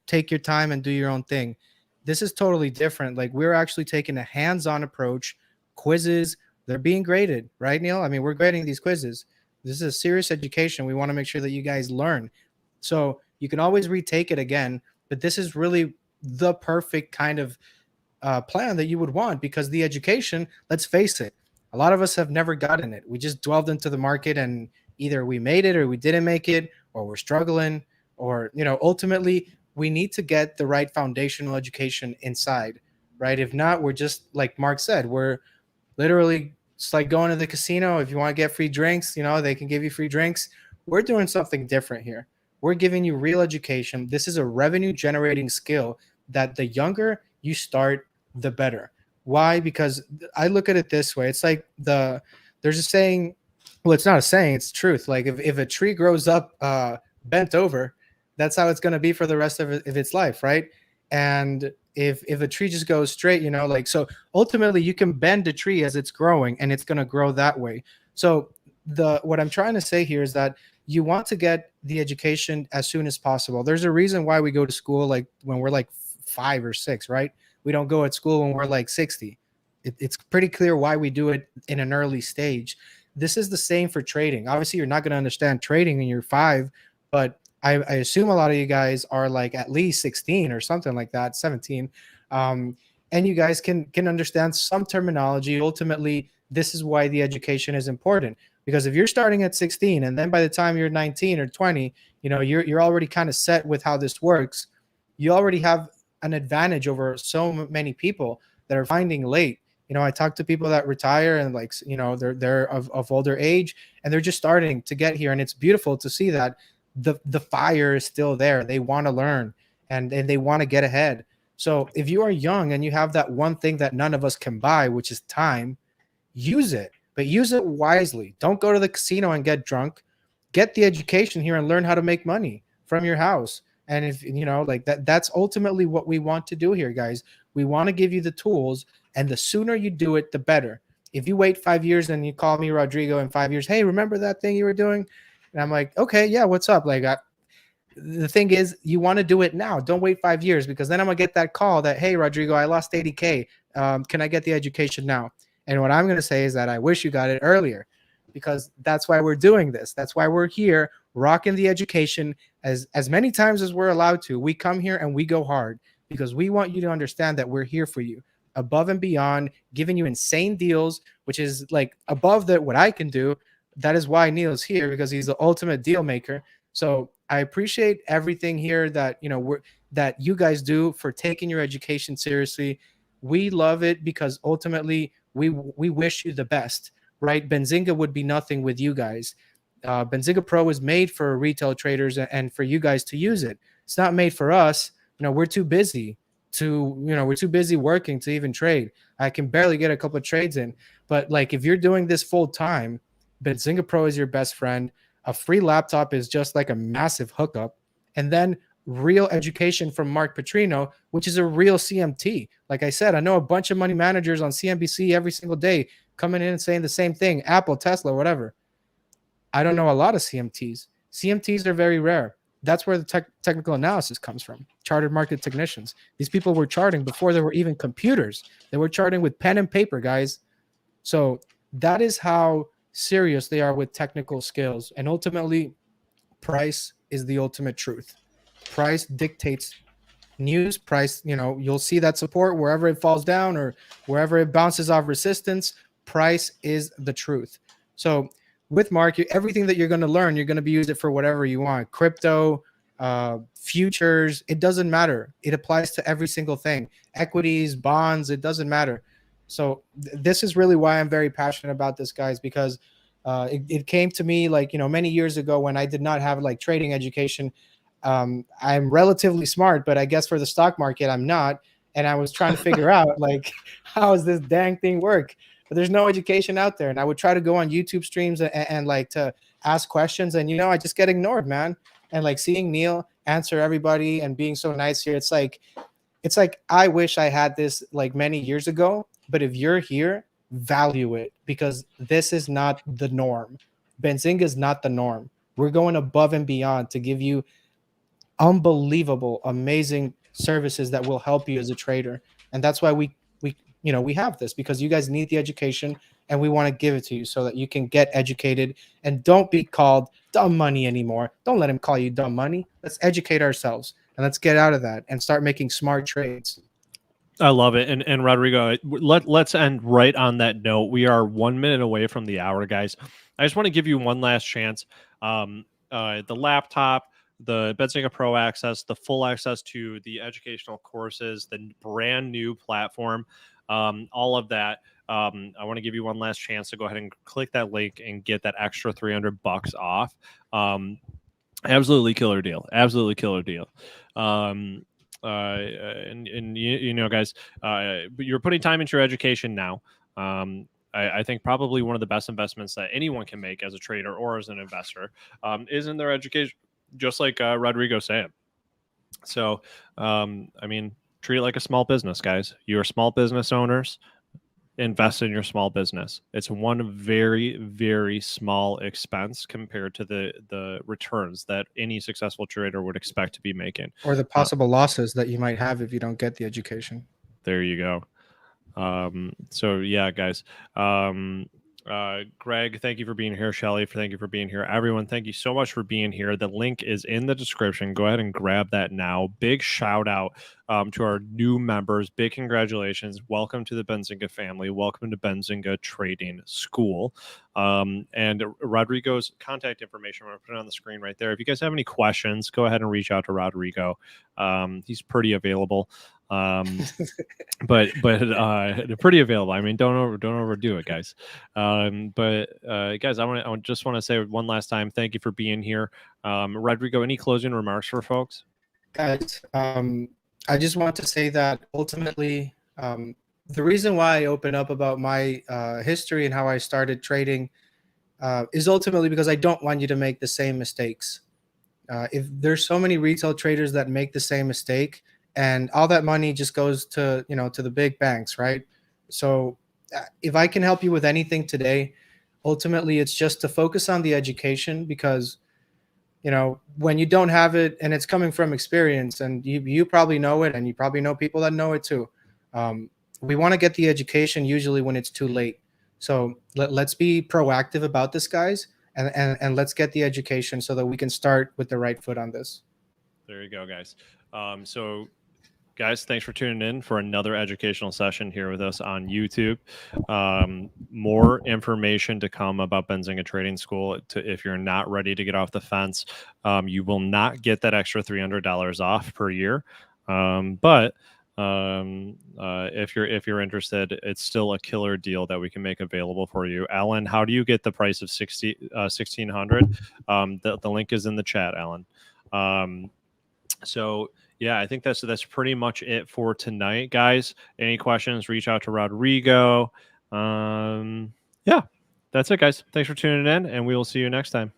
take your time and do your own thing. This is totally different. Like, we're actually taking a hands-on approach. Quizzes, they're being graded, right, Neil? I mean, we're grading these quizzes. This is a serious education. We want to make sure that you guys learn. So you can always retake it again, but this is really the perfect kind of plan that you would want, because the education, let's face it, a lot of us have never gotten it. We just delved into the market and either we made it or we didn't make it, or we're struggling, or, ultimately we need to get the right foundational education inside, right? If not, we're just, like Mark said, we're literally, it's like going to the casino. If you want to get free drinks, they can give you free drinks. We're doing something different here. We're giving you real education. This is a revenue generating skill that the younger you start, the better. Why? Because I look at it this way. It's like there's a saying, well, it's not a saying, it's truth. Like if a tree grows up bent over, that's how it's going to be for the rest of its life, right? And if a tree just goes straight, so ultimately you can bend a tree as it's growing and it's going to grow that way. So what I'm trying to say here is that you want to get the education as soon as possible. There's a reason why we go to school like when we're like 5 or 6, right? We don't go at school when we're like 60. It's pretty clear why we do it in an early stage. This is the same for trading. Obviously, you're not going to understand trading when you're 5, but I assume a lot of you guys are like at least 16 or something like that, 17. And you guys can understand some terminology. Ultimately, this is why the education is important. Because if you're starting at 16 and then by the time you're 19 or 20, you're already kind of set with how this works. You already have an advantage over so many people that are finding late. I talk to people that retire and like, they're of older age and they're just starting to get here. And it's beautiful to see that the fire is still there. They want to learn and they want to get ahead. So if you are young and you have that one thing that none of us can buy, which is time, use it, but use it wisely. Don't go to the casino and get drunk. Get the education here and learn how to make money from your house. And if like that's ultimately what we want to do here, guys. We want to give you the tools, and the sooner you do it, the better. If you wait 5 years and you call me Rodrigo in 5 years, hey, remember that thing you were doing? And I'm like, okay, yeah, what's up? Like, the thing is, you want to do it now. Don't wait 5 years, because then I'm gonna get that call that, hey, Rodrigo, I lost 80K. Can I get the education now? And what I'm gonna say is that I wish you got it earlier, because that's why we're doing this. That's why we're here, rocking the education as many times as we're allowed to. We come here and we go hard because we want you to understand that we're here for you, above and beyond, giving you insane deals, which is like above what I can do. That is why Neil's here, because he's the ultimate deal maker. So I appreciate everything here that that you guys do for taking your education seriously. We love it because ultimately we wish you the best, right? Benzinga would be nothing with you guys. Benzinga Pro is made for retail traders and for you guys to use it. It's not made for us. We're too busy we're too busy working to even trade. I can barely get a couple of trades in. But like, if you're doing this full time, Benzinga Pro is your best friend. A free laptop is just like a massive hookup. And then real education from Mark Putrino, which is a real CMT. Like I said, I know a bunch of money managers on CNBC every single day coming in and saying the same thing, Apple, Tesla, whatever. I don't know a lot of CMTs. CMTs are very rare. That's where the technical analysis comes from. Chartered market technicians. These people were charting before there were even computers. They were charting with pen and paper, guys. So that is how serious they are with technical skills. And ultimately, price is the ultimate truth. Price dictates news. Price, you'll see that support wherever it falls down or wherever it bounces off resistance. Price is the truth. So with Mark, everything that you're going to learn, you're going to be used it for whatever you want. Crypto, futures, it doesn't matter. It applies to every single thing. Equities, bonds, it doesn't matter. So this is really why I'm very passionate about this, guys, because it came to me like, many years ago when I did not have like trading education. I'm relatively smart, but I guess for the stock market, I'm not. And I was trying to figure out like, how does this dang thing work? But there's no education out there. And I would try to go on YouTube streams and like to ask questions. And, I just get ignored, man. And like seeing Neil answer everybody and being so nice here, it's like I wish I had this like many years ago. But if you're here, value it, because this is not the norm. Benzinga is not the norm. We're going above and beyond to give you unbelievable, amazing services that will help you as a trader. And that's why we have this, because you guys need the education and we want to give it to you so that you can get educated and don't be called dumb money anymore. Don't let him call you dumb money. Let's educate ourselves and let's get out of that and start making smart trades. I love it. And Rodrigo, let's end right on that note. We are 1 minute away from the hour, guys. I just want to give you one last chance. The laptop, the Benzinga Pro access, the full access to the educational courses, the brand new platform, all of that. I want to give you one last chance to go ahead and click that link and get that extra $300 off. Absolutely killer deal. Absolutely killer deal. And guys, you're putting time into your education now. I think probably one of the best investments that anyone can make as a trader or as an investor is in their education, just like Rodrigo said. So, treat it like a small business, guys. You are small business owners. invest in your small business. It's one very, very small expense compared to the returns that any successful trader would expect to be making. Or the possible losses that you might have if you don't get the education. There you go. So yeah, guys. Greg, thank you for being here. Shelly, thank you for being here. Everyone, thank you so much for being here. The link is in the description. Go ahead and grab that now. Big shout out to our new members. Big congratulations. Welcome to the Benzinga family. Welcome to Benzinga Trading School. And Rodrigo's contact information, I'm going to put it on the screen right there. If you guys have any questions, go ahead and reach out to Rodrigo. He's pretty available. But pretty available. I mean, don't overdo it, guys. Guys, I just want to say one last time, thank you for being here. Rodrigo, any closing remarks for folks? Guys, I just want to say that ultimately, the reason why I open up about my history and how I started trading is ultimately because I don't want you to make the same mistakes. If there's so many retail traders that make the same mistake, and all that money just goes to, to the big banks, right? So if I can help you with anything today, ultimately it's just to focus on the education, because, when you don't have it and it's coming from experience, and you probably know it, and you probably know people that know it too. We want to get the education usually when it's too late. So let's be proactive about this, guys, and let's get the education so that we can start with the right foot on this. There you go, guys. Guys, thanks for tuning in for another educational session here with us on YouTube. More information to come about Benzinga Trading School. If you're not ready to get off the fence, you will not get that extra $300 off per year. But if you're interested, it's still a killer deal that we can make available for you. Alan, how do you get the price of $1,600? The link is in the chat, Alan. So yeah, I think that's pretty much it for tonight, guys. Any questions, reach out to Rodrigo. Yeah, that's it, guys. Thanks for tuning in, and we will see you next time.